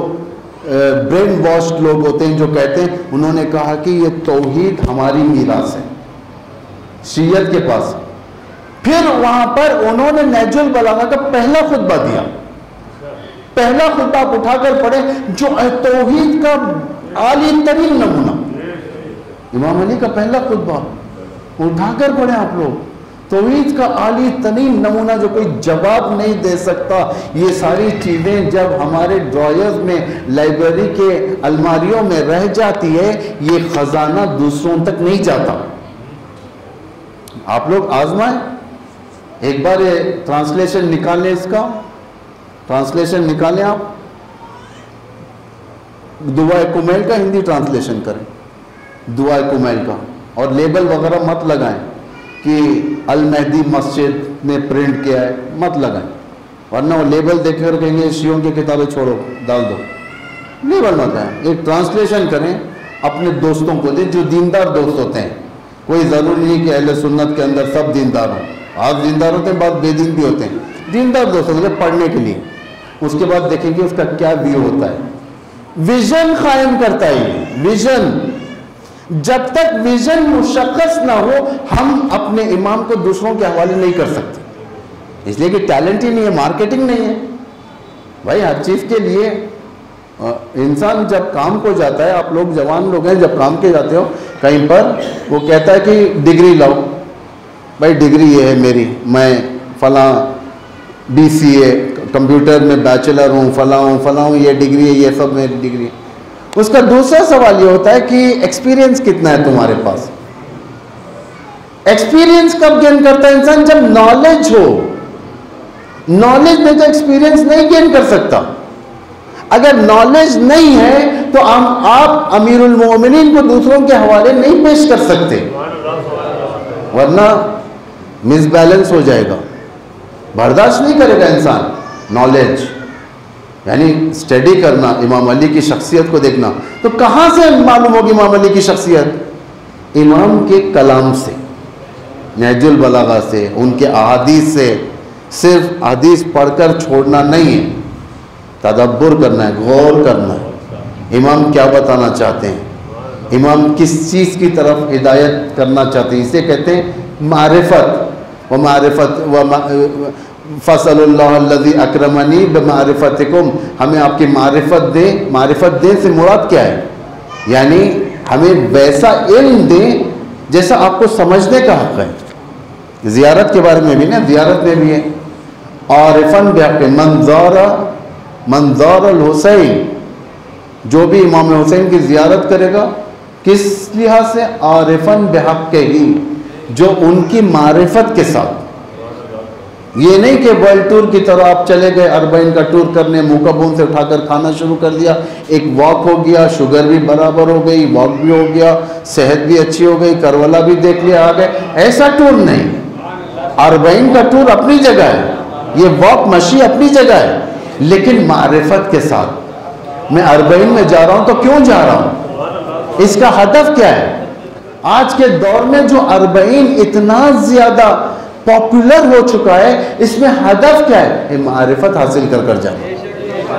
برین واشڈ لوگ ہوتے ہیں جو کہتے ہیں، انہوں نے کہا کہ یہ توحید ہماری میراث ہے شیعت کے پاس. پھر وہاں پر انہوں نے نہج البلاغہ کا پہلا خطبہ دیا. پہلا خطبہ آپ اٹھا کر پڑھیں جو توحید کا عالی ترین نمونہ. امام علی کا پہلا خطبہ اٹھا کر پڑھیں آپ لوگ. توحید کا عالی ترین نمونہ جو کوئی جواب نہیں دے سکتا. یہ ساری چیزیں جب ہمارے ڈرائرز میں لائبریری کے الماریوں میں رہ جاتی ہے, یہ خزانہ دوسروں تک نہیں جاتا. آپ لوگ آزمائیں ایک بار, یہ ٹرانسلیشن نکالیں, اس کا ٹرانسلیشن نکالیں آپ, دعائے کمیل کا ہندی ٹرانسلیشن کریں, دعائے کمیل کا, اور لیبل وغیرہ مت لگائیں کہ المہدی مسجد نے پرنٹ کیا ہے, مت لگائیں, ورنہ وہ لیبل دیکھ کر کہیں گے شیعوں کی کتابیں چھوڑو, ڈال دو. لیبل مت لگائیں, ایک ٹرانسلیشن کریں, اپنے دوستوں کو دیں جو دیندار دوست ہوتے ہیں. کوئی ضروری نہیں کہ اہل سنت کے اندر سب دیندار ہوں, آپ دیندار ہوتے ہیں, بعض بے دین بھی ہوتے ہیں. دیندار دوست ہوتے ہیں پڑھنے کے لیے, اس کے بعد دیکھیں گے اس کا کیا ویو ہوتا ہے. ویژن قائم کرتا ہے یہ ویژن. جب تک ویژن مشخص نہ ہو ہم اپنے امام کو دوسروں کے حوالے نہیں کر سکتے, اس لیے کہ ٹیلنٹ ہی نہیں ہے, مارکیٹنگ نہیں ہے. بھائی ہر چیز کے لیے انسان جب کام کو جاتا ہے, آپ لوگ جوان لوگ ہیں, جب کام کے جاتے ہو کہیں پر, وہ کہتا ہے کہ ڈگری لاؤ. بھائی ڈگری یہ ہے میری, میں فلاں BCA کمپیوٹر میں بیچلر ہوں, فلاں ہوں, یہ ڈگری ہے, یہ سب میری ڈگری ہے. اس کا دوسرا سوال یہ ہوتا ہے کہ ایکسپیرینس کتنا ہے تمہارے پاس. ایکسپیرینس کب گین کرتا ہے انسان؟ جب نالج ہو. نالج میں تو ایکسپیرینس نہیں گین کر سکتا. اگر نالج نہیں ہے تو آپ امیر المومنین کو دوسروں کے حوالے نہیں پیش کر سکتے, ورنہ مس بیلنس ہو جائے گا, برداشت نہیں کرے گا انسان. نالج یعنی اسٹڈی کرنا, امام علی کی شخصیت کو دیکھنا. تو کہاں سے معلوم ہوگی امام علی کی شخصیت؟ امام کے کلام سے, نہج البلاغہ سے, ان کے احادیث سے. صرف حدیث پڑھ کر چھوڑنا نہیں ہے, تدبر کرنا ہے, غور کرنا ہے. امام کیا بتانا چاہتے ہیں, امام کس چیز کی طرف ہدایت کرنا چاہتے ہیں. اسے کہتے ہیں معرفت. فصل اللہ الذی اکرمنی بمعرفتکم, ہمیں آپ کی معرفت دیں. معرفت دیں سے مراد کیا ہے؟ یعنی ہمیں ویسا علم دیں جیسا آپ کو سمجھنے کا حق ہے. زیارت کے بارے میں بھی نا, زیارت میں بھی ہے عارفاً بحق من زار الحسین, جو بھی امام حسین کی زیارت کرے گا کس لحاظ سے؟ عارفاً بحق ہی, جو ان کی معرفت کے ساتھ. یہ نہیں کہ ورلڈ ٹور کی طرح آپ چلے گئے 40 کا ٹور کرنے, موکبون سے اٹھا کر کھانا شروع کر دیا, ایک واک ہو گیا, شوگر بھی برابر ہو گئی, واک بھی ہو گیا, صحت بھی اچھی ہو گئی, کربلا بھی دیکھ لیا, آ گئے. ایسا ٹور نہیں. 40 کا ٹور اپنی جگہ ہے, یہ واک مشی اپنی جگہ ہے, لیکن معرفت کے ساتھ. میں 40 میں جا رہا ہوں تو کیوں جا رہا ہوں, اس کا ہدف کیا ہے؟ آج کے دور میں جو 40 اتنا زیادہ پاپولر ہو چکا ہے, اس میں ہدف کیا ہے؟ معرفت حاصل کر جائے.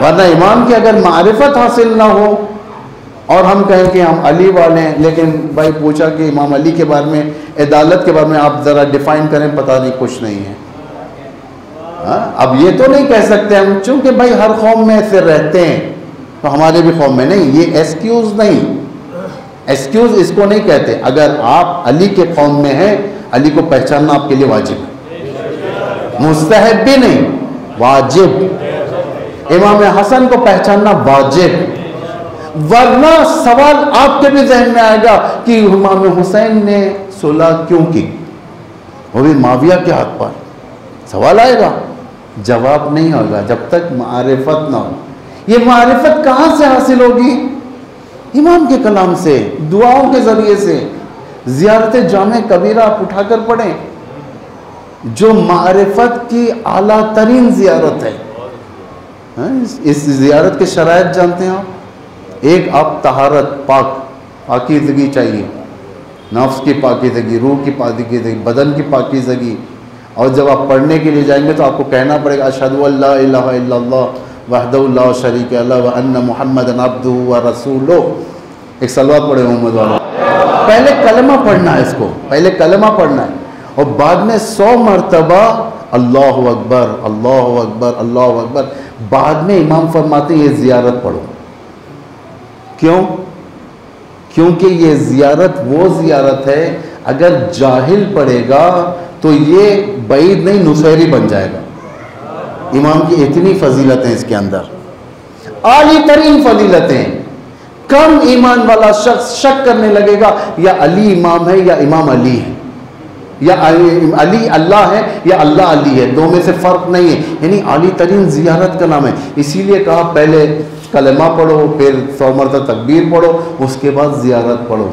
ورنہ امام کی اگر معرفت حاصل نہ ہو اور ہم کہیں کہ ہم علی والے ہیں, لیکن بھائی پوچھا کہ امام علی کے بارے میں, عدالت کے بارے میں آپ ذرا ڈیفائن کریں, پتہ نہیں, کچھ نہیں ہے. اب یہ تو نہیں کہہ سکتے ہم, چونکہ بھائی ہر قوم میں ایسے رہتے ہیں تو ہمارے بھی قوم میں نہیں. یہ ایکسکیوز نہیں, ایکسکیوز اس کو نہیں کہتے. اگر آپ علی کے قوم میں ہیں, علی کو پہچاننا آپ کے لیے واجب ہے, مستحب بھی نہیں, واجب. امام حسن کو پہچاننا واجب. ورنہ سوال آپ کے بھی ذہن میں آئے گا کہ امام حسین نے صلح کیوں کی, وہ بھی معاویہ کے ہاتھ پر. سوال آئے گا, جواب نہیں ہوگا جب تک معرفت نہ ہو. یہ معرفت کہاں سے حاصل ہوگی؟ امام کے کلام سے, دعاؤں کے ذریعے سے. زیارت جامع کبیرہ آپ اٹھا کر پڑھیں, جو معرفت کی اعلیٰ ترین زیارت ہے. اس زیارت کے شرائط جانتے ہیں آپ؟ ایک, آپ طہارت, پاکیزگی چاہیے, نفس کی پاکیزگی, روح کی پاکیزگی, بدن کی پاکیزگی. اور جب آپ پڑھنے کے لیے جائیں گے تو آپ کو کہنا پڑے گا اشہدو ان لا الہ الا اللہ وحدہ لا شریک لہ وان محمدا عبدہ ورسولہ. ایک صلوات پڑھے محمد والا. پہلے کلمہ پڑھنا ہے, اس کو پہلے کلمہ پڑھنا ہے. اور بعد میں 100 مرتبہ اللہ اکبر اللہ اکبر اللہ اکبر. بعد میں امام فرماتے ہیں یہ زیارت پڑھو. کیوں؟ کیونکہ یہ زیارت وہ زیارت ہے اگر جاہل پڑھے گا تو یہ بعید نہیں نصیری بن جائے گا. امام کی اتنی فضیلتیں اس کے اندر، عالی ترین فضیلتیں. کم ایمان والا شخص شک کرنے لگے گا یا علی امام ہے یا امام علی ہے، یا علی اللہ ہے یا اللہ علی ہے، دو میں سے فرق نہیں ہے. یعنی عالی ترین زیارت کا نام ہے. اسی لیے کہا پہلے کلمہ پڑھو، پھر 100 مرتبہ تکبیر پڑھو، اس کے بعد زیارت پڑھو.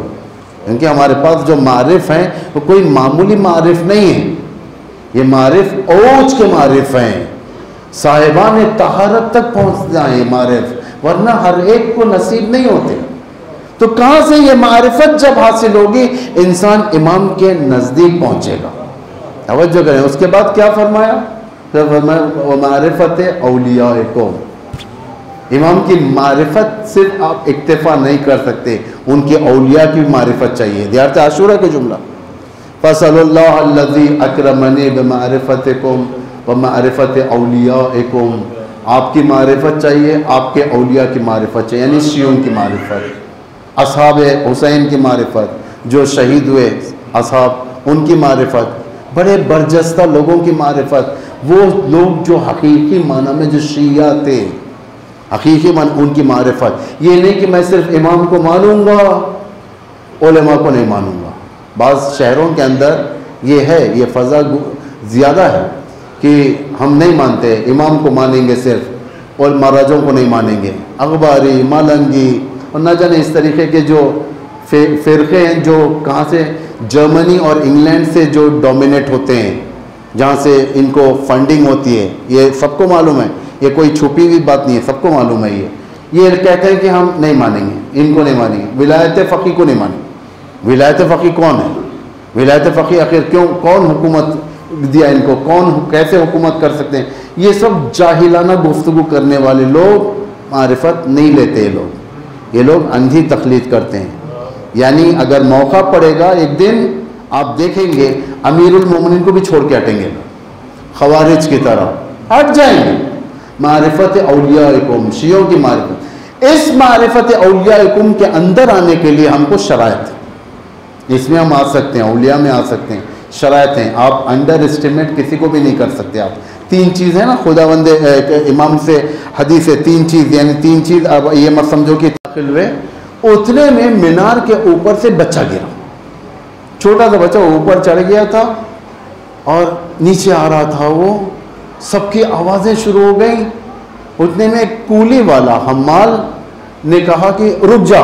کیونکہ ہمارے پاس جو معارف ہیں وہ کوئی معمولی معارف نہیں ہے، یہ معارف اوج کے معارف ہیں. صاحبان طہارت تک پہنچ جائیں معارف، ورنہ ہر ایک کو نصیب نہیں ہوتے. تو کہاں سے یہ معرفت جب حاصل ہوگی انسان امام کے نزدیک پہنچے گا. توجہ کریں. اس کے بعد کیا فرمایا؟ معرفت اولیاءکم. امام کی معرفت صرف آپ اکتفا نہیں کر سکتے، ان کے اولیاء کی معرفت چاہیے. دیارت عاشورہ کا جملہ، فصل اللہ الذی اکرمنی بمعرفتکم ومعرفت اولیاءکم. آپ کی معرفت چاہیے، آپ کے اولیاء کی معرفت چاہیے، یعنی شیعوں کی معرفت، اصحاب حسین کی معرفت، جو شہید ہوئے اصحاب ان کی معرفت، بڑے برجستہ لوگوں کی معرفت، وہ لوگ جو حقیقی معنی میں جو شیعہ تھے، حقیقی معنی ان کی معرفت. یہ نہیں کہ میں صرف امام کو مانوں گا علماء کو نہیں مانوں گا. بعض شہروں کے اندر یہ ہے، یہ فضا زیادہ ہے کہ ہم نہیں مانتے، امام کو مانیں گے صرف اور مہاراجوں کو نہیں مانیں گے. اخباری، مالنگی اور نہ جانے اس طریقے کے جو فرقے ہیں جو کہاں سے جرمنی اور انگلینڈ سے جو ڈومینیٹ ہوتے ہیں، جہاں سے ان کو فنڈنگ ہوتی ہے. یہ سب کو معلوم ہے، یہ کوئی چھپی ہوئی بات نہیں ہے، سب کو معلوم ہے. یہ کہتے ہیں کہ ہم نہیں مانیں گے، ان کو نہیں مانیں گے، ولایت فقیہ کو نہیں مانیں گے. ولایت فقیہ کون ہے؟ ولایت فقیہ آخر کیوں، کون حکومت دیا ان کو، کون کیسے حکومت کر سکتے ہیں؟ یہ سب جاہلانہ گفتگو کرنے والے لوگ معرفت نہیں لیتے. یہ لوگ اندھی تقلید کرتے ہیں. یعنی اگر موقع پڑے گا ایک دن آپ دیکھیں گے امیر المومنین کو بھی چھوڑ کے ہٹیں گے، خوارج کی طرح ہٹ جائیں گے. معرفت اولیاءکم، شیعوں کی معرفت. اس معرفت اولیاءکم کے اندر آنے کے لیے ہم کو شرائط ہے. اس میں ہم آ سکتے ہیں، اولیاء میں آ سکتے ہیں. شرائط ہیں، آپ انڈر اسٹیمیٹ کسی کو بھی نہیں کر سکتے. آپ 3 چیز ہیں نا، خداوند امام سے حدیث ہے 3 چیز، یعنی 3 چیز. اب یہ مت سمجھو کہ داخل ہوئے، اتنے میں مینار کے اوپر سے بچہ گرا، چھوٹا سا بچہ اوپر چڑھ گیا تھا اور نیچے آ رہا تھا. وہ سب کی آوازیں شروع ہو گئیں. اتنے میں کولی والا حمال نے کہا کہ رک جا.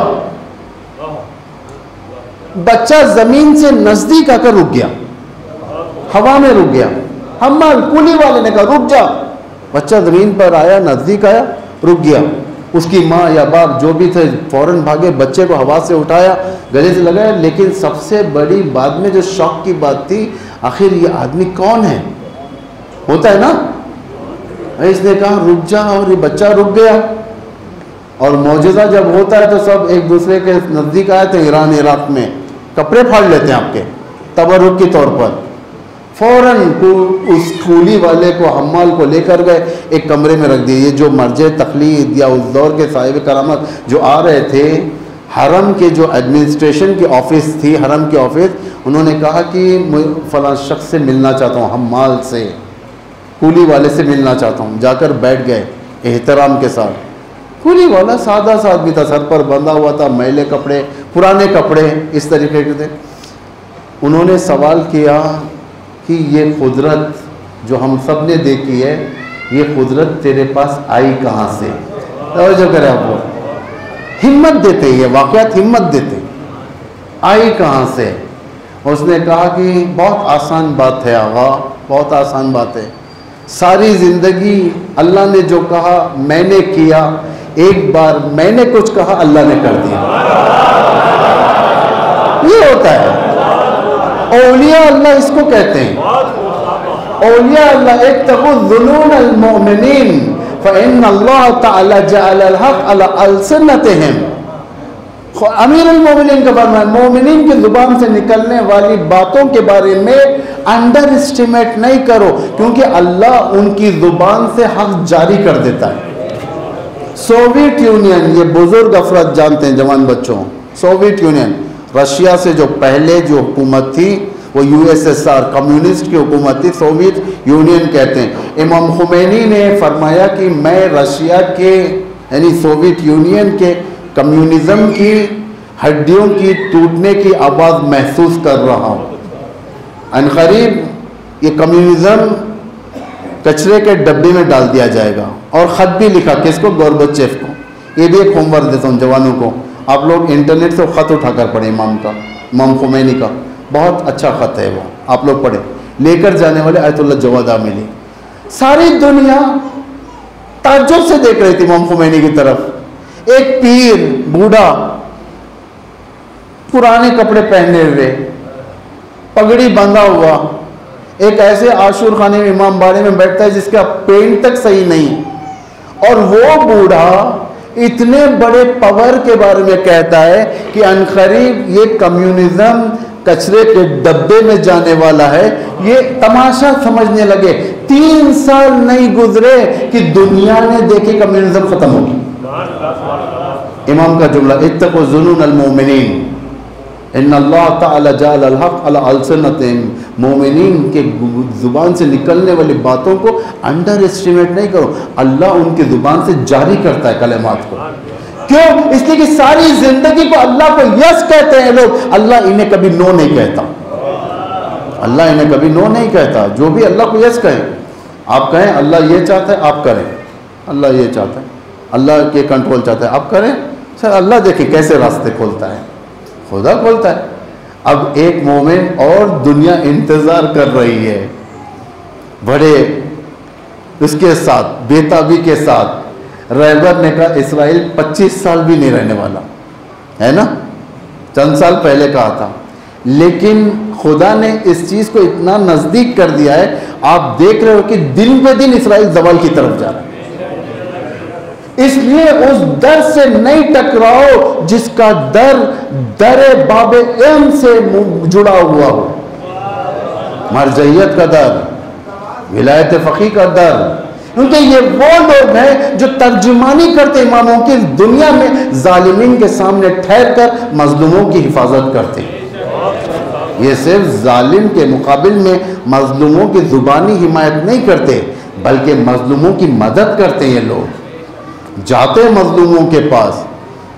بچہ زمین سے نزدیک آ کر رک گیا، ہوا میں رک گیا. حمال کولی والے نے کہا رک جا. بچہ زمین پر آیا، نزدیک آیا، رک گیا. اس کی ماں یا باپ جو بھی تھے فوراً بھاگے، بچے کو ہوا سے اٹھایا، گلے سے لگایا. لیکن سب سے بڑی بعد میں جو شوق کی بات تھی، آخر یہ آدمی کون ہے؟ ہوتا ہے نا، اس نے کہا رک جا، اور یہ بچہ رک گیا. اور معجزہ جب ہوتا ہے تو سب ایک دوسرے کے نزدیک آئے تھے. ایران عراق میں کپڑے پھاڑ لیتے ہیں آپ کے تبرک کے طور پر. فوراً اس کولی والے کو، حمال کو لے کر گئے، ایک کمرے میں رکھ دیے. یہ جو مرجع تقلید یا اس دور کے صاحب کرامت جو آ رہے تھے، حرم کے جو ایڈمنسٹریشن کی آفس تھی، حرم کی آفس، انہوں نے کہا کہ میں فلاں شخص سے ملنا چاہتا ہوں، حمال سے، کولی والے سے ملنا چاہتا ہوں. جا کر بیٹھ گئے احترام کے ساتھ. کولی والا سادہ سا آدمی تھا، سر پر بندھا ہوا تھا، میلے کپڑے، پرانے کپڑے اس طریقے کے تھے. انہوں نے سوال کیا کہ یہ قدرت جو ہم سب نے دیکھی ہے، یہ قدرت تیرے پاس آئی کہاں سے؟ توجہ کریں آپ کو، ہمت دیتے، یہ واقعات ہمت دیتے. آئی کہاں سے؟ اس نے کہا کہ بہت آسان بات ہے آغا، بہت آسان بات ہے. ساری زندگی اللہ نے جو کہا میں نے کیا، ایک بار میں نے کچھ کہا اللہ نے کر دیا. یہ ہوتا ہے اولیاء اللہ، اس کو کہتے ہیں اولیاء اللہ. اتقوا ظنون المؤمنین فإن اللہ تعالی جعل الحق على ألسنتهم. امیر المومنین کا فرمان، مومنین کی زبان سے نکلنے والی باتوں کے بارے میں انڈر اسٹیمیٹ نہیں کرو، کیونکہ اللہ ان کی زبان سے حق جاری کر دیتا ہے۔ سوویت یونین، یہ بزرگ افراد جانتے ہیں جوان بچوں، سوویت یونین، رشیا سے جو پہلے جو حکومت تھی وہ USSR کمیونسٹ کی حکومت تھی، سوویت یونین کہتے ہیں۔ امام خمینی نے فرمایا کہ میں رشیا کے یعنی سوویت یونین کے کمیونزم کی ہڈیوں کی ٹوٹنے کی آواز محسوس کر رہا ہوں۔ ان قریب یہ کمیونزم کچرے کے ڈبے میں ڈال دیا جائے گا۔ اور خط بھی لکھا، کس کو؟ گوربچیف کو۔ یہ بھی ایک ہوم ورک دیتا ہوں جوانوں کو، آپ لوگ انٹرنیٹ سے خط اٹھا کر پڑھیں امام کا، امام خمینی کا، بہت اچھا خط ہے وہ، آپ لوگ پڑھیں۔ لے کر جانے والے آیت اللہ جواد عاملی، ساری دنیا تعجب سے دیکھ رہی تھی امام خمینی کی طرف۔ ایک پیر بوڑھا پرانے کپڑے پہنے ہوئے، پگڑی بندھا ہوا، ایک ایسے عاشور خانے میں امام باڑے میں بیٹھتا ہے جس کا پینٹ تک صحیح نہیں، اور وہ بوڑھا اتنے بڑے پاور کے بارے میں کہتا ہے کہ عنقریب یہ کمیونزم کچرے کے ڈبے میں جانے والا ہے۔ یہ تماشا سمجھنے لگے، 3 سال نہیں گزرے کہ دنیا نے دیکھی کمیونزم ختم ہوگی۔ امام کا جملہ، اتقوا ظنون المومنین ان اللہ تعالی جعل الحق علی السنتہم، مومنین کے زبان سے نکلنے والی باتوں کو انڈر اسٹیمیٹ نہیں کرو، اللہ ان کی زبان سے جاری کرتا ہے کلمات کو۔ کیوں؟ اس لیے کہ ساری زندگی کو اللہ کو یس کہتے ہیں لوگ، اللہ انہیں کبھی نو نہیں کہتا، اللہ انہیں کبھی نو نہیں کہتا۔ جو بھی اللہ کو یس کہیں، آپ کہیں اللہ یہ چاہتا ہے آپ کریں، اللہ یہ چاہتا ہے، اللہ کے کنٹرول چاہتا ہے آپ کریں، سر اللہ دیکھیں کیسے راستے کھولتا ہے، خدا کھولتا ہے۔ اب ایک مومن اور دنیا انتظار کر رہی ہے بڑے اس کے ساتھ بے تابی کے ساتھ۔ رہبر نے کہا اسرائیل 25 سال بھی نہیں رہنے والا ہے نا، چند سال پہلے کہا تھا، لیکن خدا نے اس چیز کو اتنا نزدیک کر دیا ہے، آپ دیکھ رہے ہو کہ دن بہ دن اسرائیل زوال کی طرف جا رہا ہے۔ اس لیے اس در سے نہیں ٹکراؤ جس کا در باب علم سے جڑا ہوا ہو، مرجعیت کا در، ولایت فقیہ کا در، کیونکہ یہ وہ لوگ ہیں جو ترجمانی کرتے اماموں کی، دنیا میں ظالمین کے سامنے ٹھہر کر مظلوموں کی حفاظت کرتے ہیں۔ یہ صرف ظالم کے مقابل میں مظلوموں کی زبانی حمایت نہیں کرتے، بلکہ مظلوموں کی مدد کرتے ہیں۔ یہ لوگ جاتے ہیں مظلوموں کے پاس،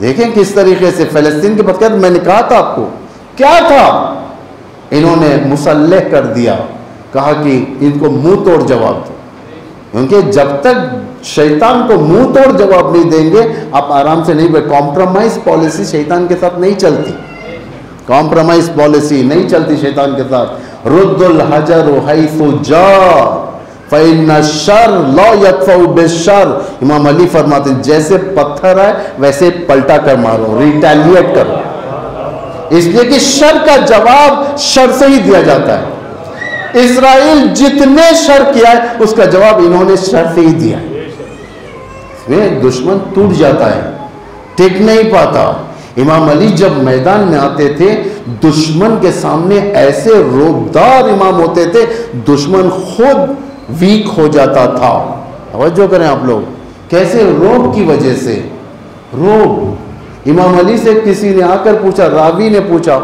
دیکھیں کس طریقے سے فلسطین کے بات کر، میں نے کہا تھا آپ کو کیا تھا، انہوں نے مسلح کر دیا، کہا کہ ان کو منہ توڑ جواب دو، کیونکہ جب تک شیطان کو منہ توڑ جواب نہیں دیں گے آپ آرام سے نہیں بیٹھ۔ کمپرومائز پالیسی شیطان کے ساتھ نہیں چلتی، کمپرومائز پالیسی نہیں چلتی شیطان کے ساتھ۔ رد الحجر حیث جاء فإن الشر لا يدفع بالشر، امام علی فرماتے ہیں جیسے پتھر ہے ویسے پلٹا کر مارو، ریٹیلیٹ کرو، اس لیے کہ شر کا جواب شر سے ہی دیا جاتا ہے۔ اسرائیل جتنے شر کیا ہے اس کا جواب انہوں نے شر سے ہی دیا ہے، دشمن ٹوٹ جاتا ہے، ٹک نہیں پاتا۔ امام علی جب میدان میں آتے تھے دشمن کے سامنے ایسے روبدار امام ہوتے تھے، دشمن خود ویک ہو جاتا تھا۔ توجہ کریں آپ لوگ، کیسے روب کی وجہ سے، روب۔ امام علی سے کسی نے آ کر پوچھا، راوی نے پوچھا،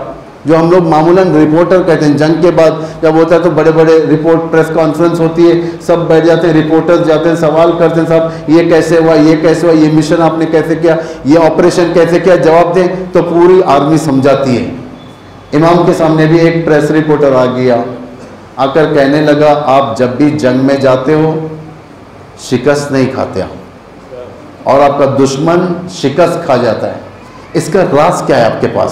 جو ہم لوگ معمولاً رپورٹر کہتے ہیں، جنگ کے بعد جب ہوتا ہے تو بڑے بڑے رپورٹ پریس کانفرنس ہوتی ہے، سب بیٹھ جاتے ہیں، رپورٹرز جاتے ہیں، سوال کرتے ہیں، صاحب یہ کیسے ہوا، یہ کیسے ہوا، یہ مشن آپ نے کیسے کیا، یہ آپریشن کیسے کیا، جواب دیں تو پوری آرمی سمجھاتی ہے۔ امام کے سامنے بھی ایک پریس رپورٹر آ گیا، آ کر کہنے لگا آپ جب بھی جنگ میں جاتے ہو شکست نہیں کھاتے آپ، اور آپ کا دشمن شکست کھا جاتا ہے، اس کا راز کیا ہے آپ کے پاس؟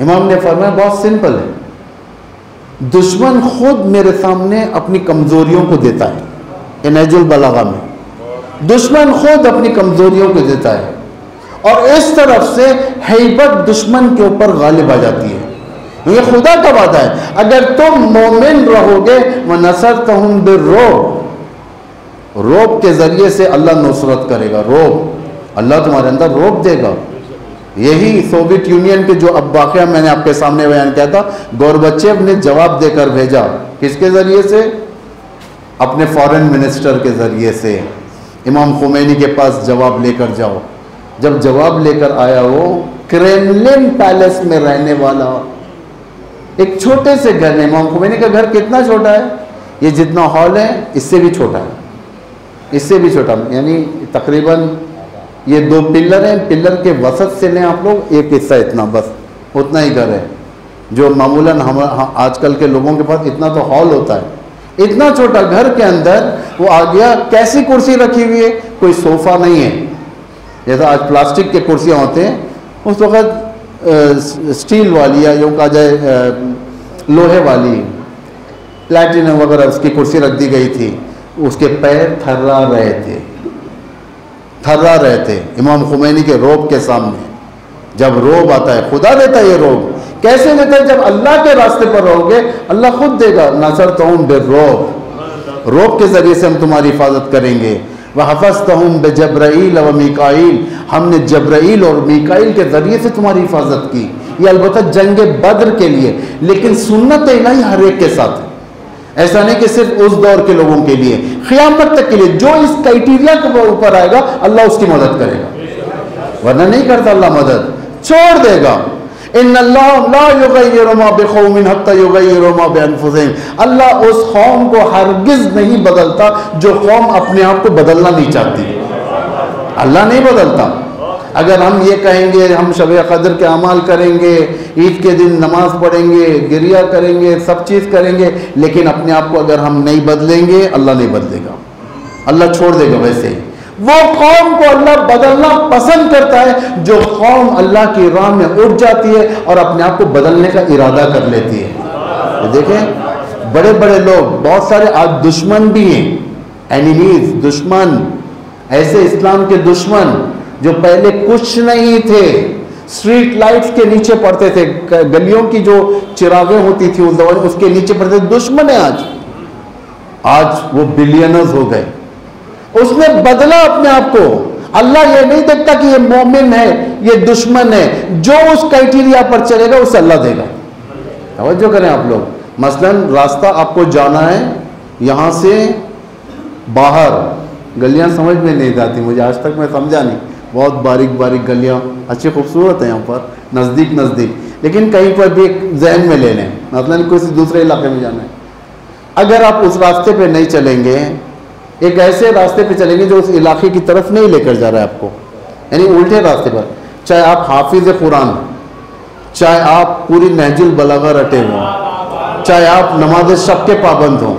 امام نے فرمایا بہت سمپل ہے، دشمن خود میرے سامنے اپنی کمزوریوں کو دیتا ہے، نہج البلاغہ میں دشمن خود اپنی کمزوریوں کو دیتا ہے، اور اس طرف سے ہیبت دشمن کے اوپر غالب آ جاتی ہے۔ یہ خدا کا وعدہ ہے، اگر تم مومن رہو گے وَنَصَرْتَهُمْ بِالرُّعْبِ، روب کے ذریعے سے اللہ نصرت کرے گا، روب، اللہ تمہارے اندر روب دے گا۔ یہی سوویت یونین کے جو اب واقعہ میں نے آپ کے سامنے بیان کیا تھا، گوربچیو نے جواب دے کر بھیجا، کس کے ذریعے سے؟ اپنے فارن منسٹر کے ذریعے سے، امام خمینی کے پاس جواب لے کر جاؤ۔ جب جواب لے کر آیا وہ کریملن پیلس میں رہنے والا ایک چھوٹے سے گھر میں، امام خمینی کا گھر کتنا چھوٹا ہے؟ یہ جتنا ہال ہے اس سے بھی چھوٹا ہے، اس سے بھی چھوٹا، یعنی تقریباً یہ 2 پلر ہیں، پلر کے وسط سے لیں آپ لوگ ایک حصہ اتنا، بس اتنا ہی گھر ہے، جو معمولاً آج کل کے لوگوں کے پاس اتنا تو ہال ہوتا ہے، اتنا چھوٹا گھر کے اندر وہ آ گیا۔ کیسی کرسی رکھی ہوئی ہے؟ کوئی صوفہ نہیں ہے جیسا آج پلاسٹک کے کرسیاں ہوتے ہیں، اس وقت سٹیل والی یا یوں کہا جائے لوہے والی پلیٹینم وغیرہ اس کی کرسی رکھ دی گئی تھی۔ اس کے پیر تھرا رہے تھے، تھرا رہے تھے امام خمینی کے روب کے سامنے۔ جب روب آتا ہے، خدا دیتا ہے یہ روب، کیسے دیتا ہے؟ جب اللہ کے راستے پر رہو گے اللہ خود دے گا، نصرتہم بالرعب، روب کے ذریعے سے ہم تمہاری حفاظت کریں گے۔ وحفظتہم بجبرائیل ومیکائیل، ہم نے جبرائیل اور میکائیل کے ذریعے سے تمہاری حفاظت کی۔ یہ البتہ جنگ بدر کے لیے، لیکن سنت الہی ہر ایک کے ساتھ ہے، ایسا نہیں کہ صرف اس دور کے لوگوں کے لیے، قیامت تک کے لیے جو اس کرائٹیریا کے اوپر آئے گا اللہ اس کی مدد کرے گا، ورنہ نہیں کرتا اللہ مدد، چھوڑ دے گا۔ ان اللہ لا یغیر ما بقوم حتی یغیروا ما بانفسہم، اللہ اس قوم کو ہرگز نہیں بدلتا جو قوم اپنے آپ کو بدلنا نہیں چاہتی، اللہ نہیں بدلتا۔ اگر ہم یہ کہیں گے ہم شب قدر کے اعمال کریں گے، عید کے دن نماز پڑھیں گے، گریہ کریں گے، سب چیز کریں گے، لیکن اپنے آپ کو اگر ہم نہیں بدلیں گے اللہ نہیں بدلے گا، اللہ چھوڑ دے گا ویسے ہی۔ وہ قوم کو اللہ بدلنا پسند کرتا ہے جو قوم اللہ کی راہ میں اٹھ جاتی ہے اور اپنے آپ کو بدلنے کا ارادہ کر لیتی ہے۔ دیکھیں بڑے بڑے لوگ، بہت سارے آج دشمن بھی ہیں، اینیمیز، دشمن، ایسے اسلام کے دشمن جو پہلے کچھ نہیں تھے، اسٹریٹ لائٹس کے نیچے پڑتے تھے، گلیوں کی جو چراغیں ہوتی تھی اس زمانے اس کے نیچے پڑتے تھے، دشمن ہیں آج وہ بلینرز ہو گئے۔ اس نے بدلا اپنے آپ کو۔ اللہ یہ نہیں دیکھتا کہ یہ مومن ہے یہ دشمن ہے، جو اس کرائٹیریا پر چلے گا اسے اللہ دے گا۔ توجہ کریں آپ لوگ، مثلا راستہ آپ کو جانا ہے یہاں سے باہر، گلیاں سمجھ میں نہیں جاتی مجھے، آج تک میں سمجھا نہیں، بہت باریک باریک گلیاں اچھی خوبصورت ہیں یہاں پر، نزدیک نزدیک، لیکن کہیں پر بھی ایک ذہن میں لے لیں، مثلا کسی دوسرے علاقے میں جانا ہے، اگر آپ اس راستے پہ نہیں چلیں گے، ایک ایسے راستے پہ چلیں گے جو اس علاقے کی طرف نہیں لے کر جا رہا ہے آپ کو، یعنی الٹے راستے پر، چاہے آپ حافظ قرآن، چاہے آپ پوری نہج البلاغہ رٹے ہوں، چاہے آپ نماز شب کے پابند ہوں،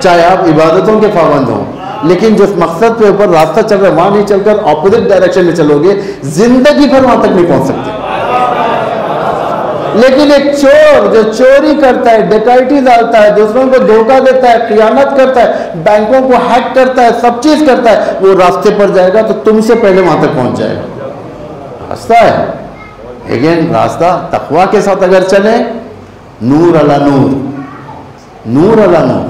چاہے آپ عبادتوں کے پابند ہوں، لیکن جس مقصد پہ اوپر راستہ چل رہا ہے وہاں نہیں چل کر اپوزٹ ڈائریکشن میں چلو گے زندگی بھر وہاں تک نہیں پہنچ سکتے۔ لیکن ایک چور جو چوری کرتا ہے، ڈکیتی ڈالتا ہے، دوسروں کو دھوکہ دیتا ہے، خیانت کرتا ہے، بینکوں کو ہیک کرتا ہے، سب چیز کرتا ہے، وہ راستے پر جائے گا تو تم سے پہلے وہاں تک پہنچ جائے گا۔ راستہ ہے، لیکن راستہ تقویٰ کے ساتھ اگر چلے، نور علی نور، نور علی نور،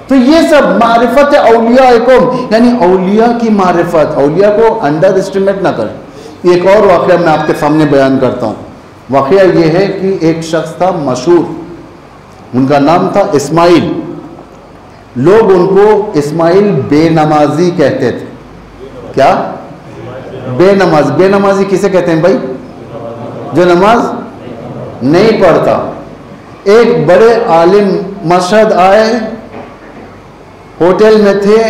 تو یہ سب معرفت اولیاءکم، یعنی اولیاء کی معرفت، اولیاء کو انڈر اسٹیمیٹ نہ کریں۔ ایک اور واقعہ میں آپ کے سامنے بیان کرتا ہوں۔ واقعہ یہ ہے کہ ایک شخص تھا مشہور، ان کا نام تھا اسماعیل، لوگ ان کو اسماعیل بے نمازی کہتے تھے۔ کیا؟ بے نماز۔ بے نمازی کسے کہتے ہیں بھائی؟ جو نماز نہیں پڑھتا۔ ایک بڑے عالم مشہد آئے، ہوٹل میں تھے،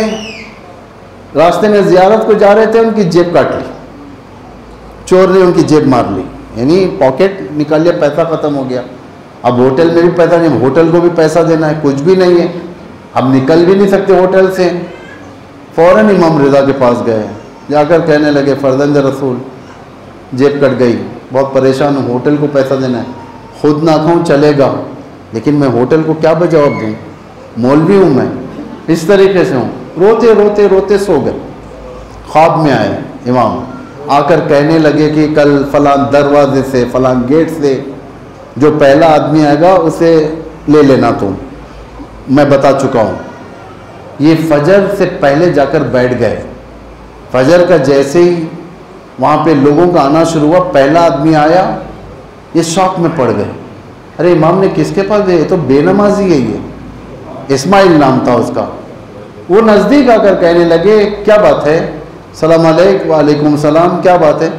راستے میں زیارت کو جا رہے تھے، ان کی جیب کاٹ لی، چور نے ان کی جیب مار لی، یعنی پاکٹ نکال لیا، پیسہ ختم ہو گیا۔ اب ہوٹل میں بھی پیسہ نہیں، ہوٹل کو بھی پیسہ دینا ہے، کچھ بھی نہیں ہے، اب نکل بھی نہیں سکتے ہوٹل سے۔ فوراً امام رضا کے پاس گئے، جا کر کہنے لگے فرزند رسول جیب کٹ گئی، بہت پریشان ہوں، ہوٹل کو پیسہ دینا ہے، خود نہ کھاؤں چلے گا لیکن میں ہوٹل کو کیا جواب دوں، مولوی ہوں میں، اس طریقے سے ہوں۔ روتے روتے روتے سو گئے۔ خواب میں آئے امام، آ کر کہنے لگے کہ کل فلاں دروازے سے، فلاں گیٹ سے جو پہلا آدمی آئے گا اسے لے لینا، تم میں بتا چکا ہوں۔ یہ فجر سے پہلے جا کر بیٹھ گئے، فجر کا جیسے ہی وہاں پہ لوگوں کا آنا شروع ہوا. پہلا آدمی آیا, یہ شوق میں پڑ گئے, ارے امام نے کس کے پاس گئے, تو بے نمازی ہے یہ, اسماعیل نام تھا اس کا. وہ نزدیک آ کر کہنے لگے کیا بات ہے, السلام علیکم. وعلیکم السلام, کیا بات ہے.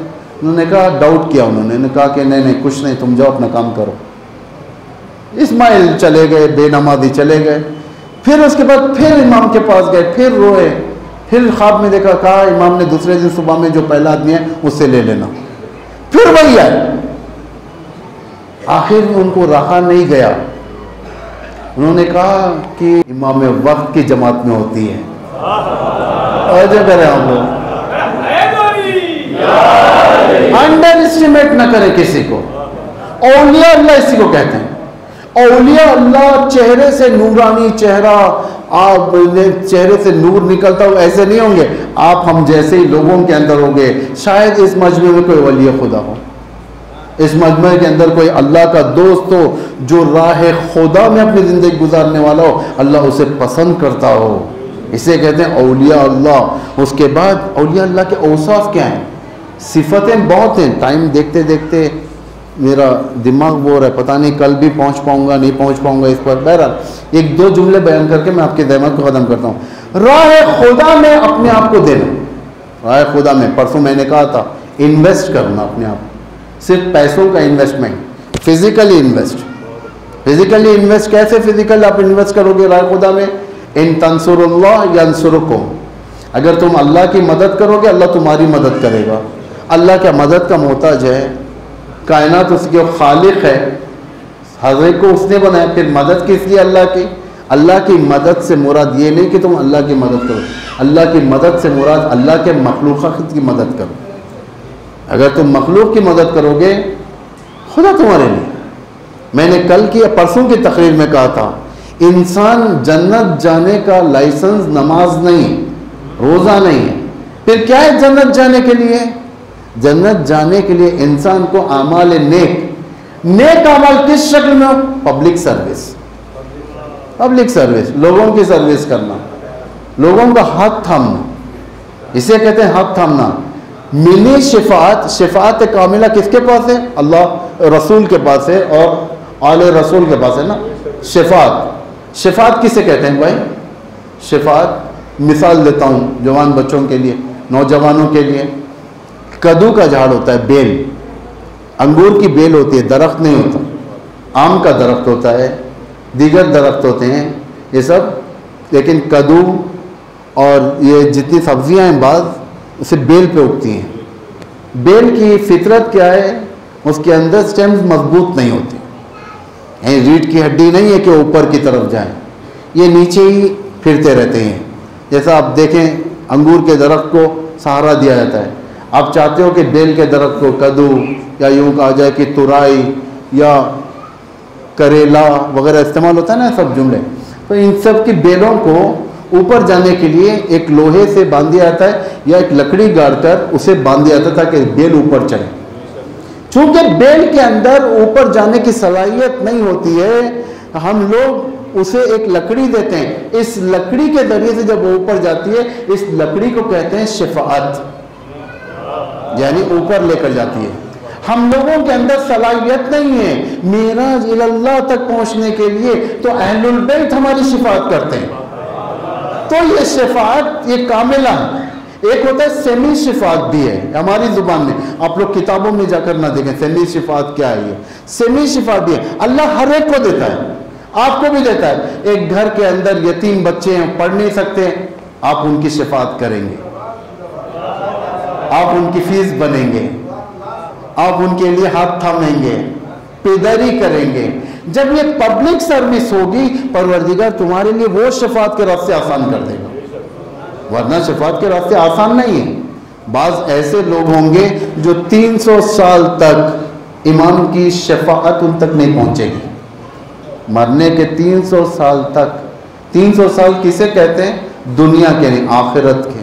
انہوں نے کہا, ڈاؤٹ کیا انہوں نے کہا کہ نہیں کچھ نہیں, تم جاؤ اپنا کام کرو. اسماعیل چلے گئے, بے نمازی چلے گئے. پھر اس کے بعد پھر امام کے پاس گئے, پھر روئے, پھر خواب میں دیکھا, کہا امام نے دوسرے دن صبح میں جو پہلا آدمی ہے اس سے لے لینا. پھر وہی آئے. آخر میں ان کو رہا نہیں گیا, انہوں نے کہا کہ امام وقت کی جماعت میں ہوتی ہے. جو کریں ہم لوگ انڈر اسٹیمیٹ نہ کریں کسی کو. اولیاء اللہ اسی کو کہتے ہیں. اولیاء اللہ چہرے سے نورانی چہرہ, آپ چہرے سے نور نکلتا ہو, ایسے نہیں ہوں گے. آپ ہم جیسے ہی لوگوں کے اندر ہوں گے. شاید اس مجمع میں کوئی ولی خدا ہو, اس مجمع کے اندر کوئی اللہ کا دوست ہو جو راہ خدا میں اپنی زندگی گزارنے والا ہو, اللہ اسے پسند کرتا ہو. اسے کہتے ہیں اولیاء اللہ. اس کے بعد اولیاء اللہ کے اوصاف کیا ہیں, صفتیں بہت ہیں. ٹائم دیکھتے دیکھتے میرا دماغ وہ رہا ہے, پتہ نہیں کل بھی پہنچ پاؤں گا نہیں پہنچ پاؤں گا اس پر. بہرحال ایک دو جملے بیان کر کے میں آپ کے ذہن کو ختم کرتا ہوں. راہ خدا میں اپنے آپ کو دینا. راہ خدا میں پرسوں میں نے کہا تھا انویسٹ کرنا اپنے آپ, صرف پیسوں کا investment, physically invest. Physically invest کیسے فزیکل آپ انویسٹ کرو گے راہ خدا میں؟ ان تنصر اللہ ینصرکم, اگر تم اللہ کی مدد کرو گے اللہ تمہاری مدد کرے گا. اللہ کیا مدد کا محتاج ہے, کائنات اس کے خالق ہے, ہر ایک کو اس نے بنایا. پھر مدد کس لیے اللہ کی؟ اللہ کی مدد سے مراد یہ نہیں کہ تم اللہ کی مدد کرو, اللہ کی مدد سے مراد اللہ کے مخلوقات کی مدد کرو. اگر تم مخلوق کی مدد کرو گے خدا تمہارے لیے. میں نے کل کی پرسوں کی تقریر میں کہا تھا, انسان جنت جانے کا لائسنس نماز نہیں, روزہ نہیں ہے. پھر کیا ہے جنت جانے کے لیے؟ جنت جانے کے لیے انسان کو اعمال نیک اعمال کس شکل میں ہو؟ Public service. پبلک سروس, لوگوں کی سروس کرنا, لوگوں کا حق تھامنا, اسے کہتے ہیں حق تھامنا. منی شفاعت, شفاعت کاملہ کس کے پاس ہے؟ اللہ رسول کے پاس ہے اور آل رسول کے پاس ہے نا. شفاعت کسے کہتے ہیں بھائی؟ شفاعت مثال دیتا ہوں جوان بچوں کے لیے, نوجوانوں کے لیے. کدو کا جھاڑ ہوتا ہے, بیل, انگور کی بیل ہوتی ہے, درخت نہیں ہوتا. آم کا درخت ہوتا ہے, دیگر درخت ہوتے ہیں یہ سب, لیکن کدو اور یہ جتنی سبزیاں ہیں بعض اسے بیل پہ اگتی ہیں. بیل کی فطرت کیا ہے؟ اس کے اندر سٹیمز مضبوط نہیں ہوتی, ریڑھ کی ہڈی نہیں ہے کہ اوپر کی طرف جائیں, یہ نیچے ہی پھرتے رہتے ہیں. جیسا آپ دیکھیں انگور کے درخت کو سہارا دیا جاتا ہے, آپ چاہتے ہو کہ بیل کے درخت کو کدو یا یوں کہا جائے کہ ترائی یا کریلا وغیرہ استعمال ہوتا ہے نا سب جملے, تو ان سب کی بیلوں کو اوپر جانے کے لیے ایک لوہے سے باندھ دیا جاتا ہے یا ایک لکڑی گاڑ کر اسے باندھ دیا جاتا ہے تاکہ بیل اوپر چڑھے. چونکہ بیل کے اندر اوپر جانے کی صلاحیت نہیں ہوتی ہے, ہم لوگ اسے ایک لکڑی دیتے ہیں, اس لکڑی کے ذریعے سے جب وہ اوپر جاتی ہے اس لکڑی کو کہتے ہیں شفاعت, یعنی اوپر لے کر جاتی ہے. ہم لوگوں کے اندر صلاحیت نہیں ہے معراج اللہ تک پہنچنے کے لیے, تو اہل البیت ہماری شفاعت کرتے ہیں. تو یہ شفاعت یہ کاملہ ہے. ایک ہوتا ہے سیمی شفاعت بھی ہے ہماری زبان میں, آپ لوگ کتابوں میں جا کر نہ دیکھیں سیمی شفاعت کیا ہے. یہ سیمی شفاعت بھی ہے, اللہ ہر ایک کو دیتا ہے, آپ کو بھی دیتا ہے. ایک گھر کے اندر یتیم بچے ہیں, پڑھ نہیں سکتے, آپ ان کی شفاعت کریں گے, آپ ان کی فیس بنیں گے, آپ ان کے لیے ہاتھ تھامیں گے, پیداری کریں گے. جب یہ پبلک سروس ہوگی پروردگار تمہارے لیے وہ شفاعت کے راستے آسان کر دے گا, ورنہ شفاعت کے راستے آسان نہیں ہیں. بعض ایسے لوگ ہوں گے جو 300 سال تک امام کی شفاعت ان تک نہیں پہنچے گی, مرنے کے 300 سال تک. 300 سال کسے کہتے ہیں؟ دنیا کے نہیں, آخرت کے.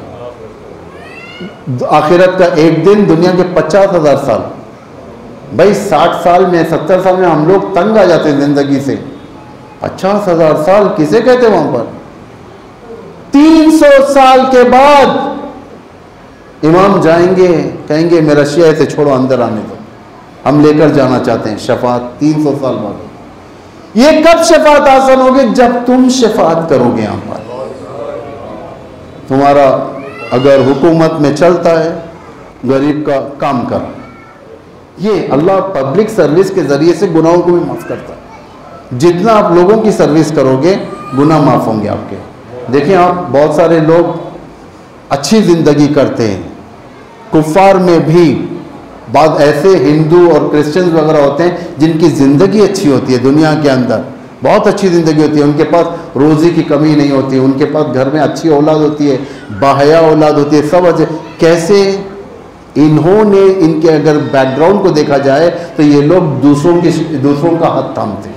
آخرت کا ایک دن دنیا کے 50,000 سال. بھائی 60 سال میں 70 سال میں ہم لوگ تنگ آ جاتے ہیں زندگی سے, 50,000 سال کسے کہتے ہیں وہاں پر؟ 300 سال کے بعد امام جائیں گے کہیں گے میرا شیعہ سے چھوڑو اندر آنے دو، ہم لے کر جانا چاہتے ہیں شفاعت 300 سال بعد۔ یہ کب شفاعت آسان ہوگی؟ جب تم شفاعت کرو گے یہاں پر۔ تمہارا اگر حکومت میں چلتا ہے غریب کا کام کرو، یہ اللہ پبلک سروس کے ذریعے سے گناہوں کو بھی معاف کرتا ہے۔ جتنا آپ لوگوں کی سروس کرو گے گناہ معاف ہوں گے آپ کے۔ دیکھیں آپ بہت سارے لوگ اچھی زندگی کرتے ہیں، کفار میں بھی بعض ایسے ہندو اور کرسچنز وغیرہ ہوتے ہیں جن کی زندگی اچھی ہوتی ہے، دنیا کے اندر بہت اچھی زندگی ہوتی ہے، ان کے پاس روزی کی کمی نہیں ہوتی، ان کے پاس گھر میں اچھی اولاد ہوتی ہے، باحیا اولاد ہوتی ہے، سب اچھے۔ کیسے انہوں نے، ان کے اگر بیک گراؤنڈ کو دیکھا جائے تو یہ لوگ دوسروں کا ہاتھ تھامتے ہیں۔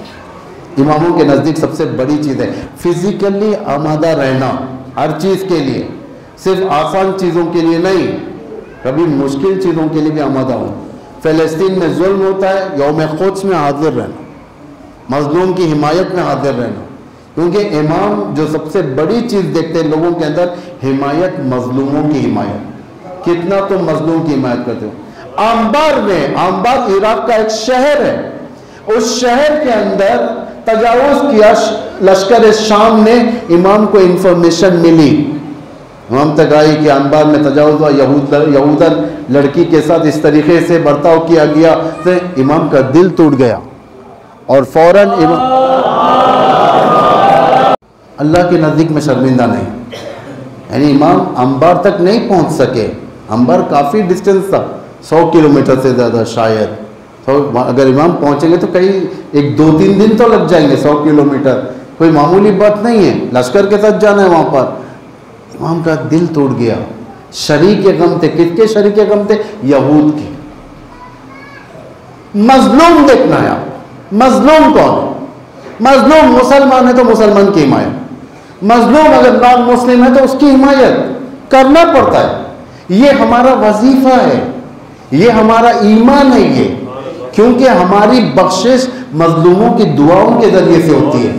اماموں کے نزدیک سب سے بڑی چیز ہے فزیکلی آمادہ رہنا ہر چیز کے لیے، صرف آسان چیزوں کے لیے نہیں، کبھی مشکل چیزوں کے لیے بھی آمادہ ہوں۔ فلسطین میں ظلم ہوتا ہے، یوم قدس میں حاضر رہنا، مظلوم کی حمایت میں حاضر رہنا، کیونکہ امام جو سب سے بڑی چیز دیکھتے ہیں لوگوں کے اندر، حمایت، مظلوموں کی حمایت۔ کتنا تم مظلوم کی حمایت کرتے ہو؟ آنبار عراق کا ایک شہر ہے، اس شہر کے اندر تجاوز کیا لشکر شام نے، امام کو انفارمیشن ملی، امام تک آئی کہ انبار میں تجاوز ہوا، یہودن لڑکی کے ساتھ اس طریقے سے برتاؤ کیا گیا، تو امام کا دل ٹوٹ گیا اور فوراً اللہ کے نزدیک میں شرمندہ نہیں، یعنی امام انبار تک نہیں پہنچ سکے۔ انبار کافی ڈسٹنس تھا، 100 کلومیٹر سے زیادہ شاید، تو اگر امام پہنچیں گے تو کئی 2-3 دن تو لگ جائیں گے۔ 100 کلومیٹر کوئی معمولی بات نہیں ہے، لشکر کے ساتھ جانا ہے وہاں پر۔ امام کا دل ٹوٹ گیا، شریک غم تھے، کس کے شریک غم تھے؟ یہود کے۔ مظلوم دیکھنا ہے آپ، مظلوم کون ہے؟ مظلوم مسلمان ہے تو مسلمان کی حمایت، مظلوم اگر نان مسلم ہے تو اس کی حمایت کرنا پڑتا ہے۔ یہ ہمارا وظیفہ ہے، یہ ہمارا ایمان ہے، یہ کیونکہ ہماری بخشش مظلوموں کی دعاؤں کے ذریعے سے ہوتی ہے۔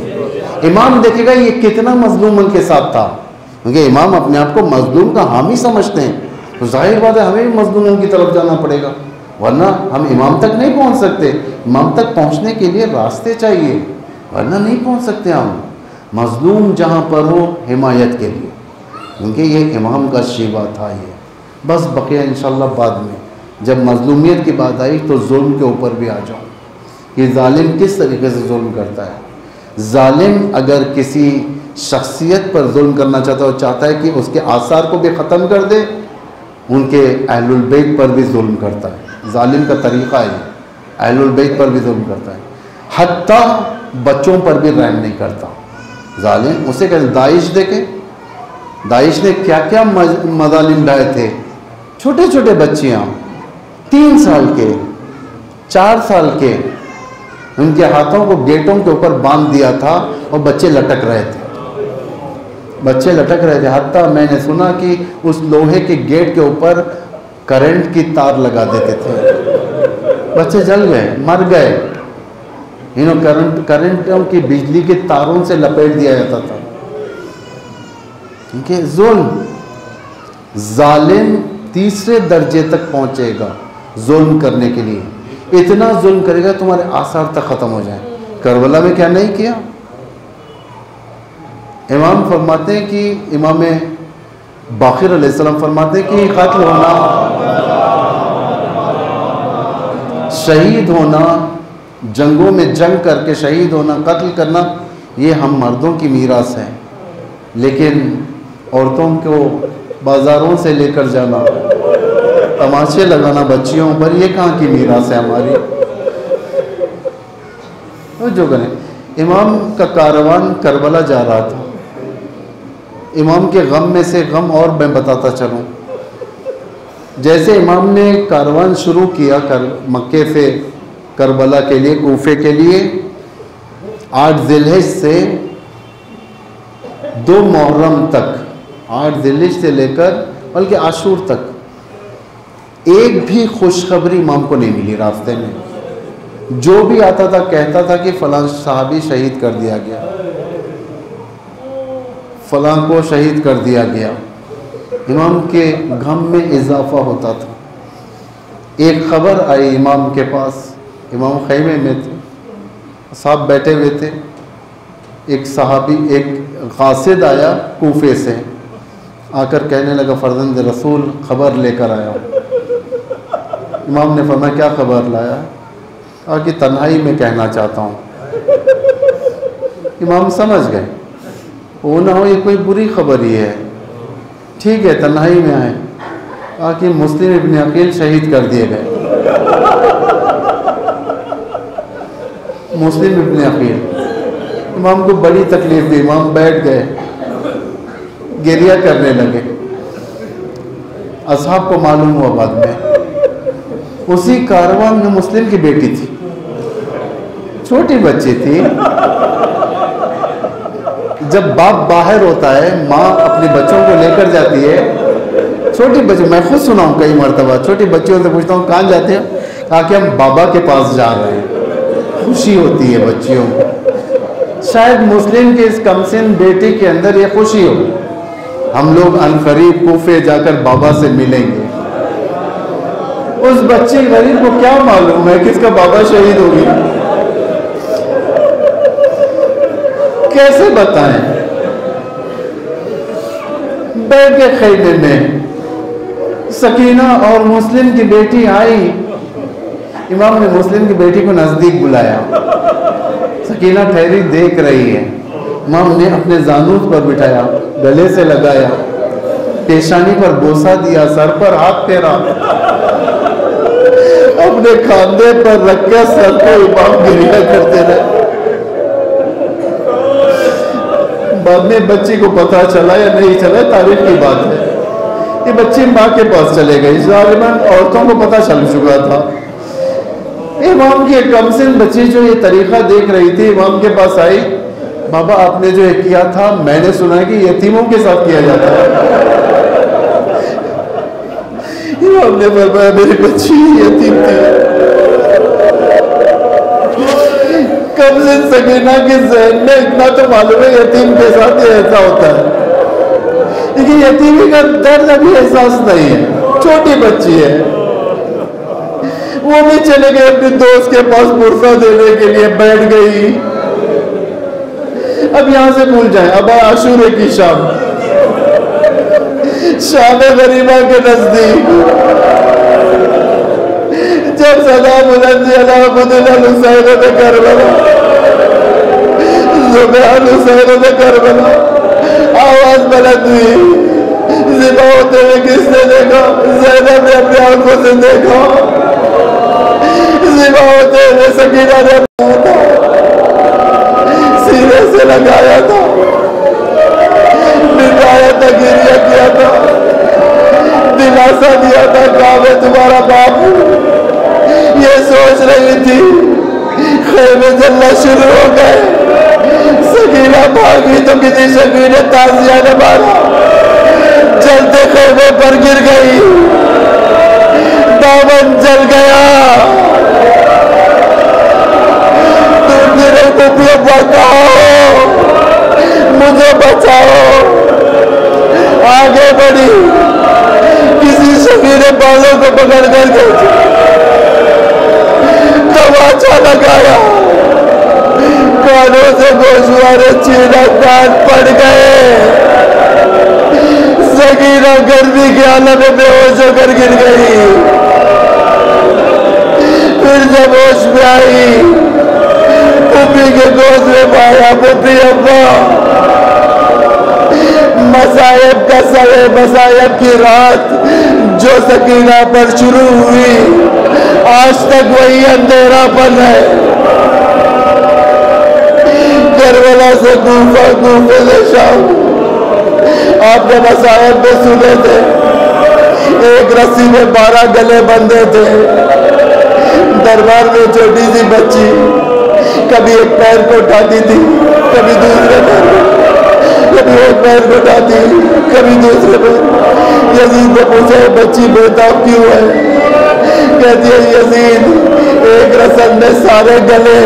امام دیکھے گا یہ کتنا مظلوم ان کے ساتھ تھا، کیونکہ امام اپنے آپ کو مظلوم کا حامی سمجھتے ہیں، تو ظاہر بات ہے ہمیں بھی مظلوموں کی طرف جانا پڑے گا، ورنہ ہم امام تک نہیں پہنچ سکتے۔ امام تک پہنچنے کے لیے راستے چاہیے، ورنہ نہیں پہنچ سکتے ہم۔ مظلوم جہاں پر ہو کہ لیے، کیونکہ یہ امام کا شیوا تھا۔ یہ بس بقیہ انشاءاللہ بعد میں، جب مظلومیت کی بات آئی تو ظلم کے اوپر بھی آ جاؤں کہ ظالم کس طریقے سے ظلم کرتا ہے۔ ظالم اگر کسی شخصیت پر ظلم کرنا چاہتا ہے، وہ چاہتا ہے کہ اس کے آثار کو بھی ختم کر دے، ان کے اہل البیت پر بھی ظلم کرتا ہے۔ ظالم کا طریقہ ہے یہ، اہل البیت پر بھی ظلم کرتا ہے، حتیٰ بچوں پر بھی رحم نہیں کرتا ظالم۔ اسے کہتے ہیں داعش، دیکھیں داعش نے کیا کیا مظالم ڈھائے تھے، چھوٹے چھوٹے بچیاں 3 سال کے 4 سال کے، ان کے ہاتھوں کو گیٹوں کے اوپر باندھ دیا تھا اور بچے لٹک رہے تھے، حتیٰ میں نے سنا کہ اس لوہے کے گیٹ کے اوپر کرنٹ کی تار لگا دیتے تھے، بچے جل گئے، مر گئے، کرنٹوں کی بجلی کے تاروں سے لپیٹ دیا جاتا تھا، کیونکہ ظالم تیسرے درجے تک پہنچے گا ظلم کرنے کے لیے، اتنا ظلم کرے گا تمہارے آثار تک ختم ہو جائیں۔ کربلا میں کیا نہیں کیا؟ امام فرماتے ہیں کہ امام باقر علیہ السلام فرماتے ہیں کہ قتل ہونا، شہید ہونا، جنگوں میں جنگ کر کے شہید ہونا، قتل کرنا، یہ ہم مردوں کی میراث ہے، لیکن عورتوں کو بازاروں سے لے کر جانا، تماشے لگانا بچیوں پر، یہ کہاں کی میراث ہے ہماری؟ جو کریں، امام کا کاروان کربلا جا رہا تھا، امام کے غم میں سے غم اور میں بتاتا چلوں۔ جیسے امام نے کاروان شروع کیا مکے سے کربلا کے لیے، کوفے کے لیے، 8 ذی الحج سے 2 محرم تک، 8 ذی الحج سے لے کر بلکہ عاشور تک ایک بھی خوشخبری امام کو نہیں ملی راستے میں۔ جو بھی آتا تھا کہتا تھا کہ فلاں صحابی شہید کر دیا گیا، فلاں کو شہید کر دیا گیا۔ امام کے غم میں اضافہ ہوتا تھا، ایک خبر آئی امام کے پاس، امام خیمے میں تھے، صاحب بیٹھے ہوئے تھے، ایک صحابی، ایک قاصد آیا کوفے سے، آ کر کہنے لگا فرزند رسول خبر لے کر آیا ہوں۔ امام نے فرمایا کیا خبر لایا؟ کہا کہ تنہائی میں کہنا چاہتا ہوں۔ امام سمجھ گئے وہ نہ ہو یہ کوئی بری خبر ہی ہے، ٹھیک ہے تنہائی میں آئے۔ کہا کہ مسلم ابن عقیل شہید کر دیے گئے۔ مسلم ابن عقیل، امام کو بڑی تکلیف دی، امام بیٹھ گئے، گریہ کرنے لگے۔ اصحاب کو معلوم ہوا بعد میں، اسی کاروان میں مسلم کی بیٹی تھی، چھوٹی بچی تھی۔ جب باپ باہر ہوتا ہے، ماں اپنے بچوں کو لے کر جاتی ہے، چھوٹی بچی، میں خود سنا ہوں کئی مرتبہ، چھوٹی بچیوں سے پوچھتا ہوں کہاں جاتے ہیں؟ کہا کہ ہم بابا کے پاس جا رہے ہیں۔ خوشی ہوتی ہے بچیوں کو، شاید مسلم کے اس کمسن بیٹی کے اندر یہ خوشی ہو، ہم لوگ عنقریب کوفے جا کر بابا سے ملیں گے۔ اس بچے غریب کو کیا معلوم ہے کہ اس کا بابا شہید ہو گیا، کیسے بتائیں؟ بیٹھ کے خیمے میں سکینہ اور مسلم کی بیٹی آئی، امام نے مسلم کی بیٹی کو نزدیک بلایا، سکینہ ٹھہری دیکھ رہی ہے، امام نے اپنے زانوں پر بٹھایا، گلے سے لگایا، پیشانی پر بوسہ دیا، سر پر ہاتھ پھیرا، اپنے کاندھے پر رکھ کے سر کو امام گریہ کرتے رہے۔ بعد میں بچی کو پتا چلا یا نہیں چلا تاریخ کی بات ہے، یہ بچی ماں کے پاس چلے گئی، غالباً عورتوں کو پتا چل چکا تھا۔ امام کی ایک کمسن بچی جو یہ طریقہ دیکھ رہی تھی، امام کے پاس آئی، بابا آپ نے جو یہ کیا تھا میں نے سنا کہ یتیموں کے ساتھ کیا جاتا ہے۔ امام نے فرمایا میری بچی یتیم تھی۔ کمسن سکینہ کے ذہن میں اتنا تو معلوم ہے یتیم کے ساتھ یہ ایسا ہوتا ہے، لیکن یتیمی کا درد ابھی احساس نہیں ہے، چھوٹی بچی ہے۔ وہ بھی چلے گئے اپنے دوست کے پاس برفہ دینے کے لیے، بیٹھ گئی۔ اب یہاں سے بھول جائیں، اب عاشورے کی شام، شام غریبہ کے نزدیک جب صدا بلند علی بدل حسین کربلا، زبان حسین کربلا، آواز بلند ہوئی، ذبح ہوتے ہوئے کس نے دیکھا؟ زینب نے اپنی آنکھوں سے دیکھا، ذبح ہوتے ہوئے سکینہ نے سینے سے لگایا تھا، بتایا تھا، گریہ کیا تھا، دلاسا دیا تھا، کہا میں تمہارا باپ ہوں۔ یہ سوچ رہی تھی، خیمے جلنا شروع ہو گئے، سکینہ بھاگی تو کسی شفیع نے تازیہ نے مارا، جلتے خیمے پر گر گئی، دامن جل گیا۔ تم میرے کو بچاؤ، مجھے بچاؤ۔ آگے بڑھی، کسی شفیع نے بالوں کو پکڑ کر کے تماچا لگایا، کانوں سے گوشوارے چینا کان پڑ گئے، سکینہ گرمی کے عالم میں بے ہوش ہو کر گر گئی۔ پھر جب ہوش میں آئی، پھوپھی کے گود میں پایا، پھوپھی ابا، مصائب کا سوے، مصائب کی رات جو سکینہ پر شروع ہوئی، آج تک وہی اندھیرا پن ہے۔ کربلا سے کوفہ، کوفے سے شام، آپ نے مصائب میں سنے تھے، ایک رسی میں 12 گلے بندھے تھے، دربار میں چھوٹی سی بچی کبھی ایک پیر کو اٹھاتی تھی، کبھی دوسرے پیر کو، کبھی ایک پیر کو اٹھاتی، کبھی دوسرے پیر۔ یزید نے پوچھا بچی بےتاب کیوں ہے؟ کہتی ہے یزید ایک رسم میں سارے گلے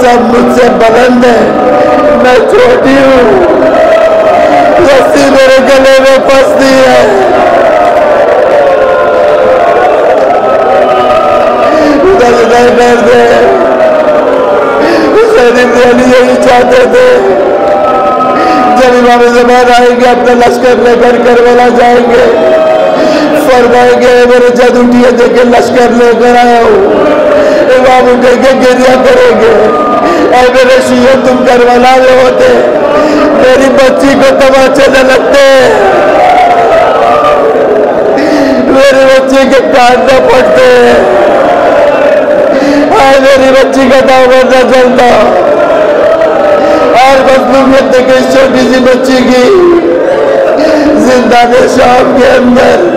سب مجھ سے بلند ہیں، میں چھوٹی ہوں، رسی میرے گلے میں پھنستی ہے۔ حسین آئیں گے اپنا لشکر لے کر کربلا جائیں گے، فرمائیں گے میرے جد اٹھیے دیکھے لشکر لے کر آیا ہوں، امام اٹھیں گے گریہ کریں گے، اے میرے شیعہ تم کربلا میں ہوتے میری بچی کو تماچے نہ لگتے، میری بچی کے کان نہ پھٹتے، اے میری بچی کا دامن نہ جلتا، اور مظلومیت دیکھے اس چھوٹی سی بچی کی زندان شام کے اندر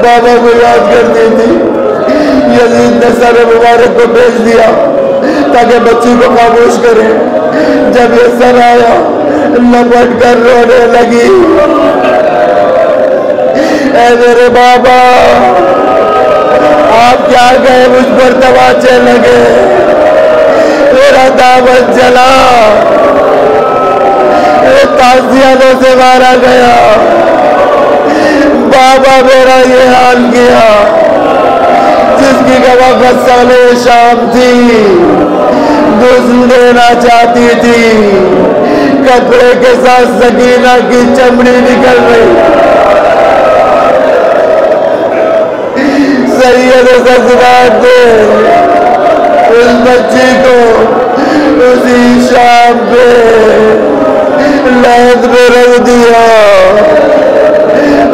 بابا کو یاد کرتی تھی، یزید نے سر مبارک کو بھیج دیا تاکہ بچی کو خاموش کرے، جب یہ سر آیا لپٹ کر رونے لگی، اے میرے بابا آپ کیا گئے مجھ پر تماچے لگے، میرا دامن جلا، تازیانوں سے مارا گیا، بابا میرا یہ حال کیا، جس کی گواہ غسالِ شام تھی غسل دینا چاہتی تھی، کپڑے کے ساتھ سکینہ کی چمڑی نکل رہی، سید سزرات نے اس بچی کو اسی شام پہ لحد میں رکھ دیا،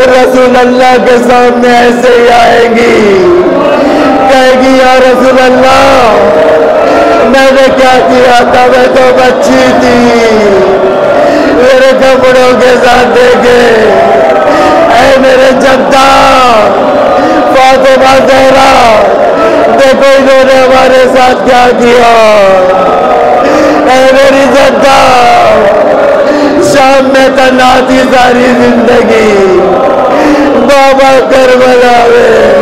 رسول اللہ کے سامنے ایسے ہی آئیں گی، کہے گی یا رسول اللہ میں نے کیا کیا تھا، میں تو بچی تھی، میرے کپڑوں کے ساتھ دیکھے، اے میرے جدہ فاطمہ زہرا دیکھو انہوں نے ہمارے ساتھ کیا کیا، اے میری جدہ شام میں تنہا تھی ساری زندگی، بابا کربلا میں